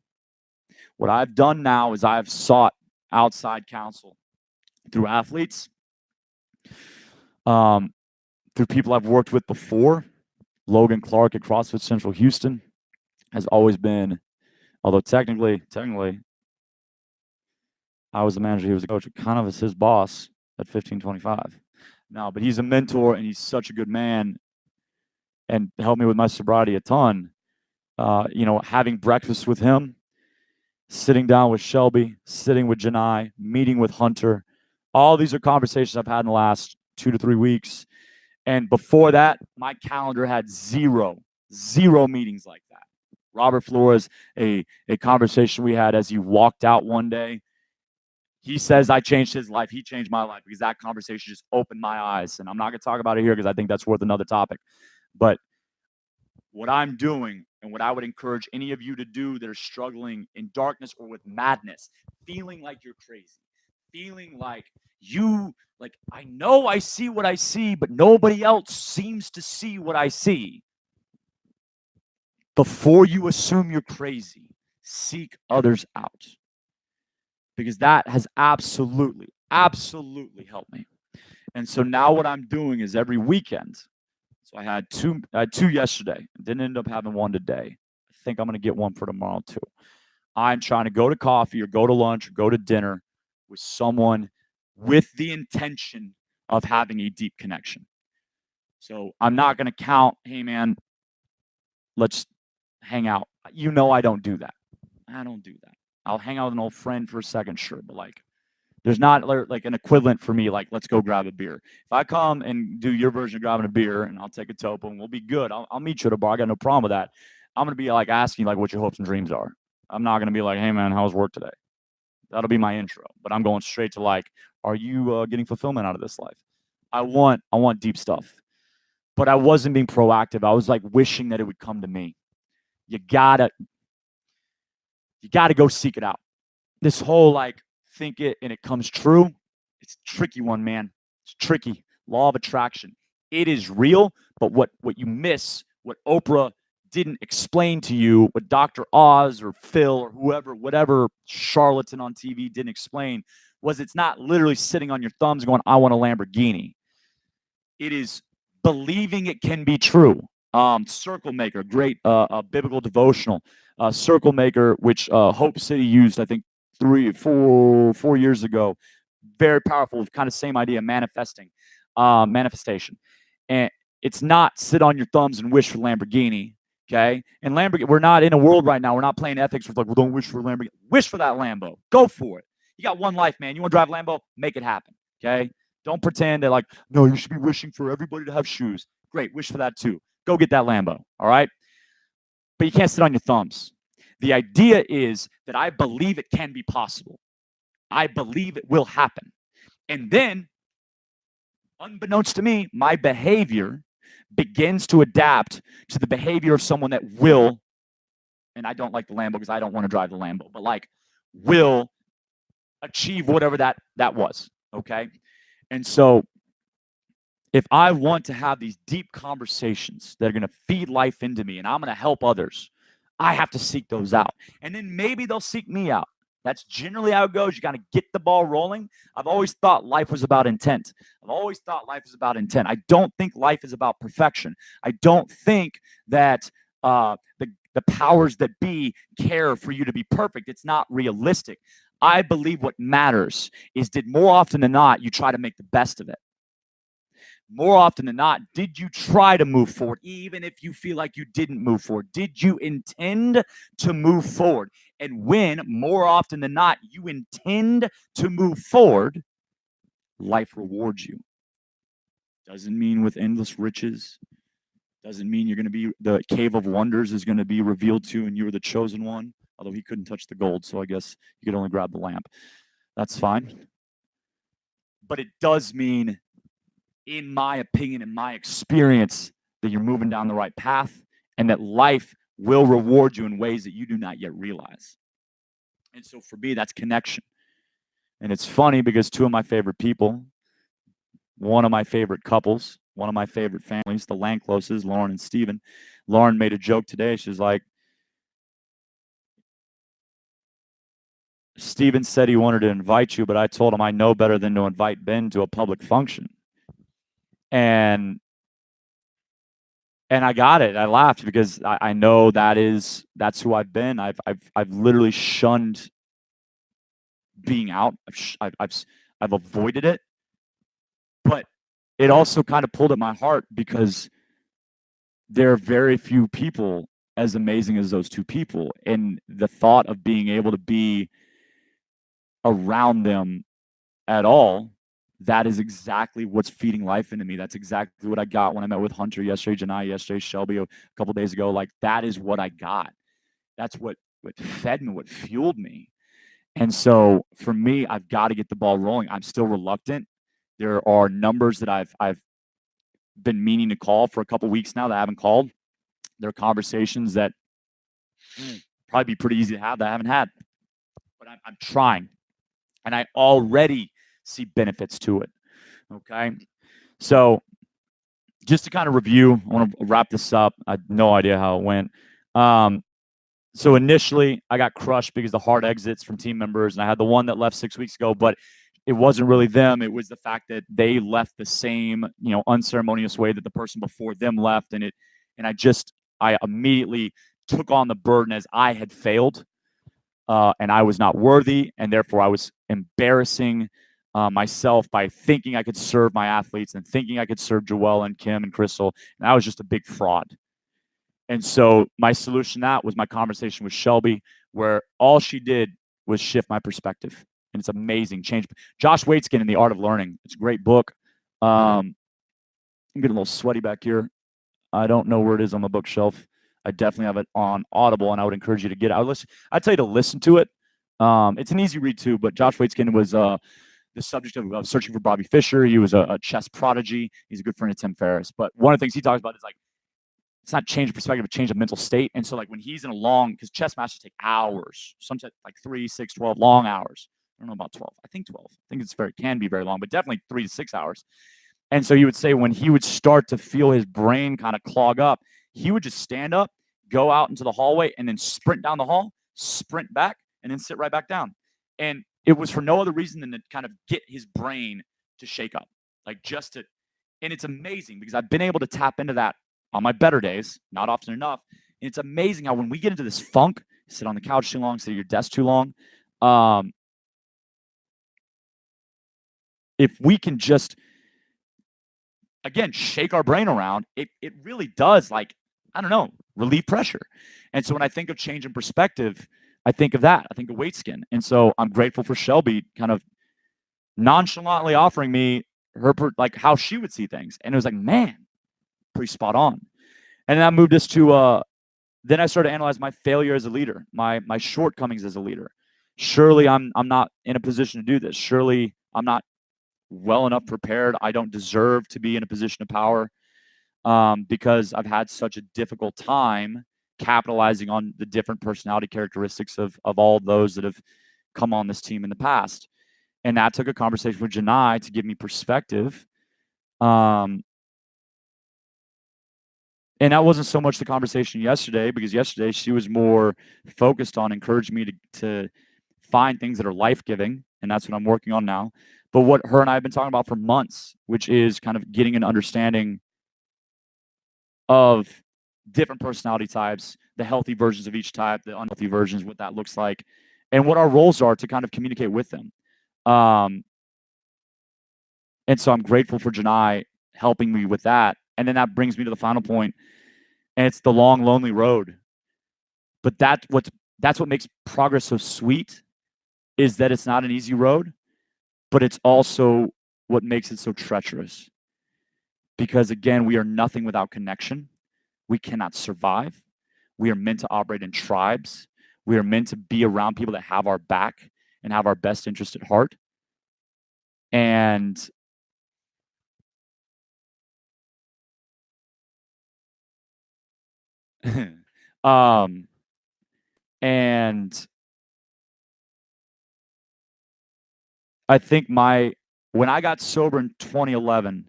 What I've done now is I've sought outside counsel through athletes, through people I've worked with before. Logan Clark at CrossFit Central Houston has always been, although technically, I was the manager, he was the coach, kind of as his boss at 1525. No, but he's a mentor and he's such a good man and helped me with my sobriety a ton. Having breakfast with him, sitting down with Shelby, sitting with Janai, meeting with Hunter. All these are conversations I've had in the last 2 to 3 weeks. And before that, my calendar had zero meetings like that. Robert Flores, a conversation we had as he walked out one day. He says I changed his life. He changed my life because that conversation just opened my eyes. And I'm not going to talk about it here because I think that's worth another topic. But what I'm doing and what I would encourage any of you to do that are struggling in darkness or with madness, feeling like you're crazy, feeling like I know I see what I see, but nobody else seems to see what I see. Before you assume you're crazy, seek others out. Because that has absolutely helped me. And so now what I'm doing is every weekend. So I had two yesterday. Didn't end up having one today. I think I'm going to get one for tomorrow too. I'm trying to go to coffee or go to lunch or go to dinner with someone with the intention of having a deep connection. So I'm not going to count, hey man, let's hang out. I don't do that. I don't do that. I'll hang out with an old friend for a second, sure, but there's not like an equivalent for me, like let's go grab a beer. If I come and do your version of grabbing a beer and I'll take a topo and we'll be good, I'll meet you at a bar. I got no problem with that. I'm going to be asking what your hopes and dreams are. I'm not going to be like, hey man, how was work today? That'll be my intro, but I'm going straight to are you getting fulfillment out of this life? I want deep stuff, but I wasn't being proactive. I was wishing that it would come to me. You gotta go seek it out. This whole think it and it comes true. It's a tricky one, man. It's tricky. Law of attraction. It is real, but what you miss, what Oprah didn't explain to you, what Dr. Oz or Phil or whatever charlatan on TV didn't explain, was it's not literally sitting on your thumbs going, I want a Lamborghini. It is believing it can be true. Circle Maker, great biblical devotional. Circle Maker, which Hope City used, I think, 4 years ago. Very powerful, kind of same idea, manifestation. And it's not sit on your thumbs and wish for Lamborghini, okay? And Lamborghini, we're not in a world right now. We're not playing ethics with well, don't wish for Lamborghini. Wish for that Lambo. Go for it. You got one life, man. You want to drive Lambo? Make it happen, okay? Don't pretend that no, you should be wishing for everybody to have shoes. Great, wish for that too. Go get that Lambo, all right? But you can't sit on your thumbs. The idea is that I believe it can be possible. I believe it will happen. And then, unbeknownst to me, my behavior begins to adapt to the behavior of someone that will, and I don't like the Lambo because I don't want to drive the Lambo, but will achieve whatever that was, okay? And so if I want to have these deep conversations that are going to feed life into me and I'm going to help others, I have to seek those out. And then maybe they'll seek me out. That's generally how it goes. You got to get the ball rolling. I've always thought life was about intent. I don't think life is about perfection. I don't think that the powers that be care for you to be perfect. It's not realistic. I believe what matters is did more often than not you try to make the best of it. More often than not, did you try to move forward, even if you feel like you didn't move forward? Did you intend to move forward? And when, more often than not, you intend to move forward, life rewards you. Doesn't mean with endless riches. Doesn't mean you're going to be, the cave of wonders is going to be revealed to you and you're the chosen one. Although he couldn't touch the gold, so I guess you could only grab the lamp. That's fine. But it does mean, in my opinion, in my experience, that you're moving down the right path, and that life will reward you in ways that you do not yet realize. And so for me, that's connection. And it's funny because two of my favorite people, one of my favorite couples, one of my favorite families, the Lancloses, Lauren and Steven. Lauren made a joke today. She's like, Steven said he wanted to invite you, but I told him I know better than to invite Ben to a public function. And I got it. I laughed because I know that's who I've been. I've literally shunned being out. I've avoided it, but it also kind of pulled at my heart because there are very few people as amazing as those two people, and the thought of being able to be around them at all, that is exactly what's feeding life into me. That's exactly what I got when I met with Hunter yesterday, Janai yesterday, Shelby a couple days ago. Like, that is what I got. That's what fed me, what fueled me. And so for me, I've got to get the ball rolling. I'm still reluctant. There are numbers that I've been meaning to call for a couple weeks now that I haven't called. There are conversations that probably be pretty easy to have that I haven't had. But I'm trying. And I already see benefits to it. Okay. So just to kind of review, I want to wrap this up. I had no idea how it went. So initially, I got crushed because the hard exits from team members, and I had the one that left 6 weeks ago, but it wasn't really them. It was the fact that they left the same, unceremonious way that the person before them left, and I immediately took on the burden as I had failed, and I was not worthy, and therefore I was embarrassing myself by thinking I could serve my athletes and thinking I could serve Joelle and Kim and Crystal, and I was just a big fraud. And so my solution to that was my conversation with Shelby, where all she did was shift my perspective. And it's amazing. Josh Waitzkin in The Art of Learning. It's a great book. I'm getting a little sweaty back here. I don't know where it is on the bookshelf. I definitely have it on Audible, and I would encourage you to get it. I'd tell you to listen to it. It's an easy read too, but Josh Waitzkin was the subject of searching for Bobby Fischer. He was a chess prodigy. He's a good friend of Tim Ferriss. But one of the things he talks about is like, it's not change of perspective, but change of mental state. And so like when he's in a long, because chess matches take hours, sometimes like 3, 6, 12 long hours. I don't know about 12. I think 12. I think can be very long, but definitely 3 to 6 hours. And so he would say when he would start to feel his brain kind of clog up, he would just stand up, go out into the hallway, and then sprint down the hall, sprint back, and then sit right back down. And it was for no other reason than to kind of get his brain to shake up, like just to. And it's amazing because I've been able to tap into that on my better days, not often enough. And it's amazing how when we get into this funk, sit on the couch too long, sit at your desk too long, if we can just, again, shake our brain around, it really does, like, I don't know, relieve pressure. And so when I think of change in perspective, I think of that. I think of Waitzkin. And so I'm grateful for Shelby kind of nonchalantly offering me like how she would see things. And it was like, man, pretty spot on. And that moved us to then I started to analyze my failure as a leader, my shortcomings as a leader. Surely I'm not in a position to do this. Surely I'm not well enough prepared. I don't deserve to be in a position of power because I've had such a difficult time capitalizing on the different personality characteristics of all those that have come on this team in the past. And that took a conversation with Janai to give me perspective. And that wasn't so much the conversation yesterday, because yesterday she was more focused on encouraging me to find things that are life-giving, and that's what I'm working on now. But what her and I have been talking about for months, which is kind of getting an understanding of different personality types, the healthy versions of each type, the unhealthy versions, what that looks like, and what our roles are to kind of communicate with them. And so I'm grateful for Janai helping me with that. And then that brings me to the final point, and it's the long, lonely road. But that's what makes progress so sweet, is that it's not an easy road, but it's also what makes it so treacherous. Because again, we are nothing without connection. We cannot survive. We are meant to operate in tribes. We are meant to be around people that have our back and have our best interest at heart. And um, and I think when I got sober in 2011,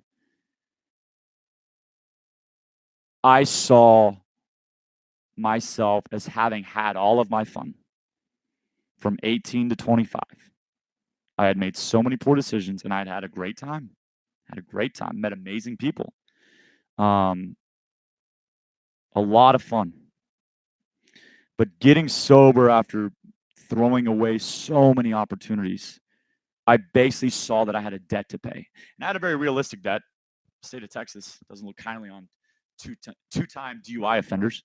I saw myself as having had all of my fun from 18 to 25. I had made so many poor decisions and I'd had a great time. Had a great time, met amazing people. Um, a lot of fun. But getting sober after throwing away so many opportunities, I basically saw that I had a debt to pay. And I had a very realistic debt. State of Texas doesn't look kindly on two-time DUI offenders.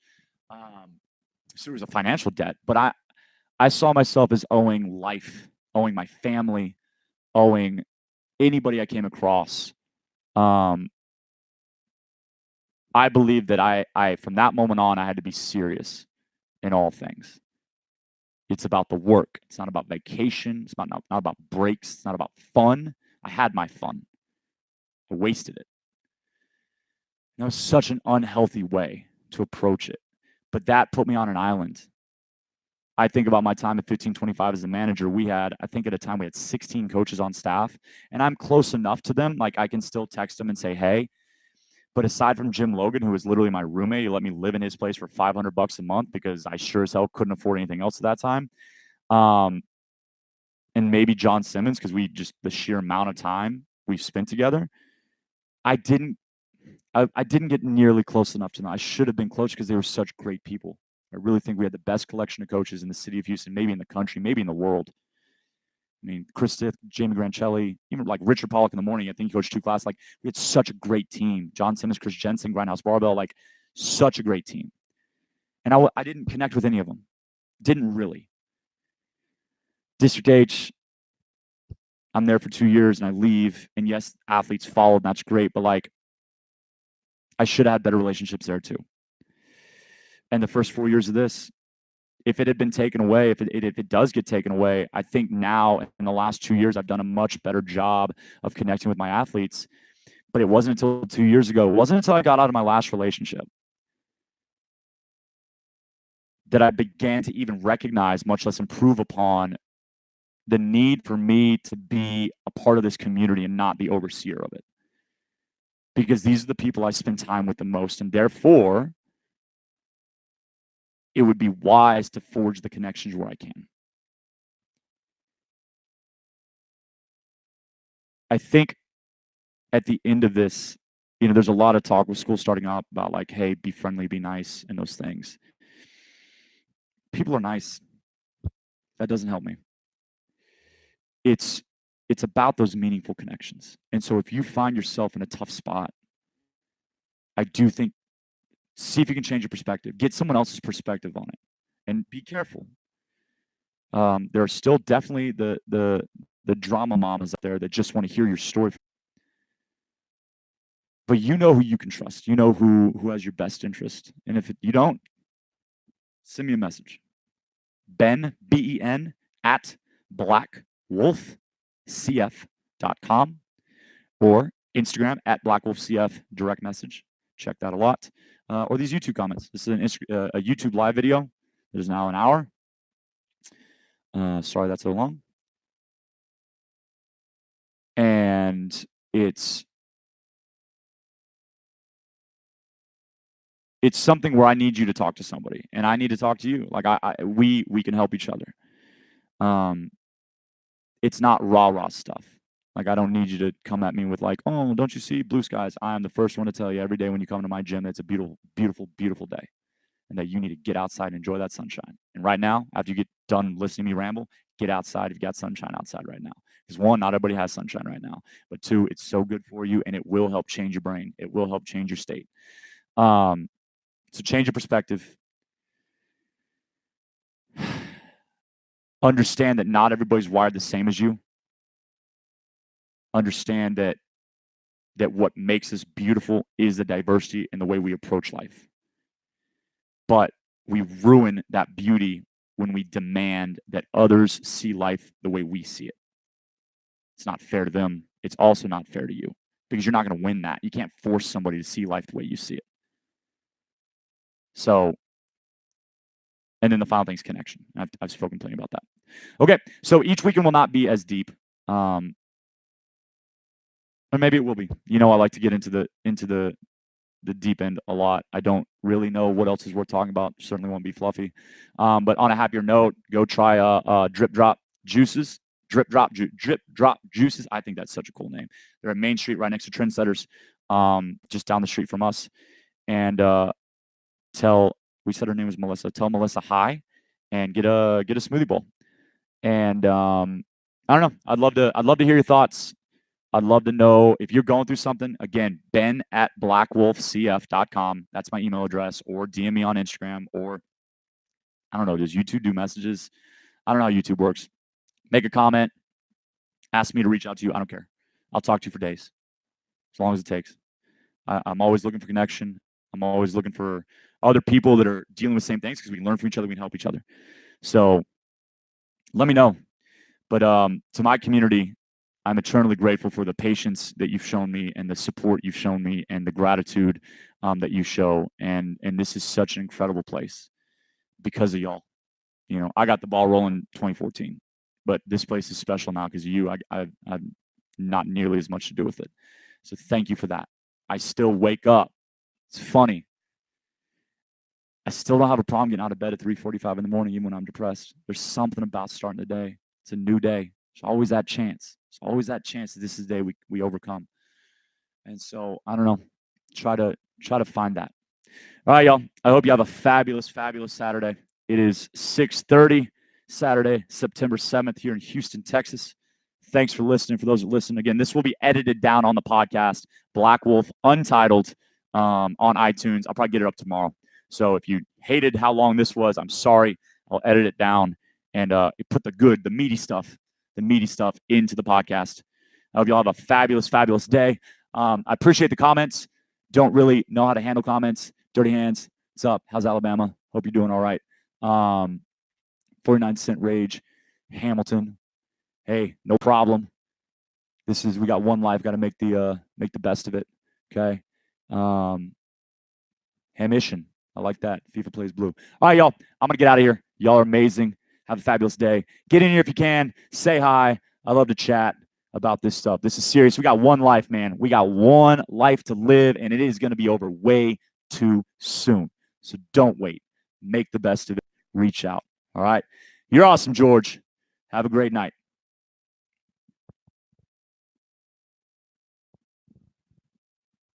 So it was a financial debt, but I saw myself as owing life, owing my family, owing anybody I came across. I believe that I from that moment on, I had to be serious in all things. It's about the work. It's not about vacation. It's not about breaks. It's not about fun. I had my fun. I wasted it. And that was such an unhealthy way to approach it. But that put me on an island. I think about my time at 1525 as a manager. I think at a time we had 16 coaches on staff, and I'm close enough to them. Like I can still text them and say, hey. But aside from Jim Logan, who was literally my roommate, he let me live in his place for $500 a month because I sure as hell couldn't afford anything else at that time. And maybe John Simmons, because the sheer amount of time we've spent together, I didn't get nearly close enough to them. I should have been close because they were such great people. I really think we had the best collection of coaches in the city of Houston, maybe in the country, maybe in the world. I mean, Chris Stith, Jamie Grancelli, even like Richard Pollock in the morning. I think he coached 2 classes. Like we had such a great team. John Simmons, Chris Jensen, Grindhouse Barbell, like such a great team. And I didn't connect with any of them. Didn't really. District H, I'm there for 2 years and I leave. And yes, athletes followed, and that's great. But like, I should have had better relationships there too. And the first 4 years of this, if it had been taken away, if it does get taken away, I think now in the last 2 years, I've done a much better job of connecting with my athletes. But it wasn't until 2 years ago, it wasn't until I got out of my last relationship that I began to even recognize, much less improve upon, the need for me to be a part of this community and not the overseer of it. Because these are the people I spend time with the most, and therefore, it would be wise to forge the connections where I can. I think at the end of this, there's a lot of talk with schools starting up about like, hey, be friendly, be nice, and those things. People are nice. That doesn't help me. It's about those meaningful connections. And so if you find yourself in a tough spot, I do think see if you can change your perspective. Get someone else's perspective on it, and be careful. There are still definitely the drama mamas out there that just want to hear your story. But you know who you can trust. You know who has your best interest. And if you don't, send me a message. Ben, BEN, at blackwolfcf.com or Instagram at blackwolfcf, direct message. Check that a lot. Or these YouTube comments. This is a YouTube live video. It is now an hour. Sorry that's so long. And it's something where I need you to talk to somebody, and I need to talk to you. Like we can help each other. It's not rah stuff. Like I don't need you to come at me with like, oh, don't you see blue skies? I am the first one to tell you every day when you come to my gym, it's a beautiful, beautiful, beautiful day, and that you need to get outside and enjoy that sunshine. And right now, after you get done listening to me ramble, get outside if you got sunshine outside right now. Because one, not everybody has sunshine right now, but two, it's so good for you, and it will help change your brain. It will help change your state. So change your perspective. Understand that not everybody's wired the same as you. Understand that what makes us beautiful is the diversity and the way we approach life. But we ruin that beauty when we demand that others see life the way we see it. It's not fair to them. It's also not fair to you because you're not going to win that. You can't force somebody to see life the way you see it. So, and then the final thing is connection. I've spoken plenty about that. Okay, so each weekend will not be as deep, or maybe it will be. I like to get into the deep end a lot. I don't really know what else is worth talking about. Certainly won't be fluffy. But on a happier note, go try Drip Drop Juices. Drip Drop Juices. I think that's such a cool name. They're at Main Street, right next to Trendsetters, just down the street from us. And we said her name was Melissa. Tell Melissa hi, and get a smoothie bowl. And I don't know. I'd love to hear your thoughts. I'd love to know if you're going through something. Again, ben@blackwolfcf.com. That's my email address, or DM me on Instagram, or I don't know, does YouTube do messages? I don't know how YouTube works. Make a comment. Ask me to reach out to you. I don't care. I'll talk to you for days, as long as it takes. I'm always looking for connection. I'm always looking for other people that are dealing with the same things, because we can learn from each other. We can help each other. So let me know. But to my community, I'm eternally grateful for the patience that you've shown me, and the support you've shown me, and the gratitude that you show. And this is such an incredible place because of y'all. I got the ball rolling in 2014, but this place is special now because of you. I've not nearly as much to do with it. So thank you for that. I still wake up. It's funny. I still don't have a problem getting out of bed at 3:45 in the morning, even when I'm depressed. There's something about starting the day. It's a new day. There's always that chance. There's always that chance that this is the day we overcome. And so, I don't know. Try to find that. All right, y'all. I hope you have a fabulous, fabulous Saturday. It is 6:30 Saturday, September 7th here in Houston, Texas. Thanks for listening. For those that listen, again, this will be edited down on the podcast, Black Wolf Untitled, on iTunes. I'll probably get it up tomorrow. So if you hated how long this was, I'm sorry. I'll edit it down and put the meaty stuff into the podcast. I hope y'all have a fabulous, fabulous day. I appreciate the comments. Don't really know how to handle comments. Dirty Hands, what's up? How's Alabama? Hope you're doing all right. 49-cent Rage, Hamilton. Hey, no problem. We got one life. Got to make the best of it. Okay. Hamishin. I like that. FIFA plays blue. All right, y'all. I'm gonna get out of here. Y'all are amazing. Have a fabulous day. Get in here if you can. Say hi. I love to chat about this stuff. This is serious. We got one life, man. We got one life to live, and it is going to be over way too soon. So don't wait. Make the best of it. Reach out. All right. You're awesome, George. Have a great night.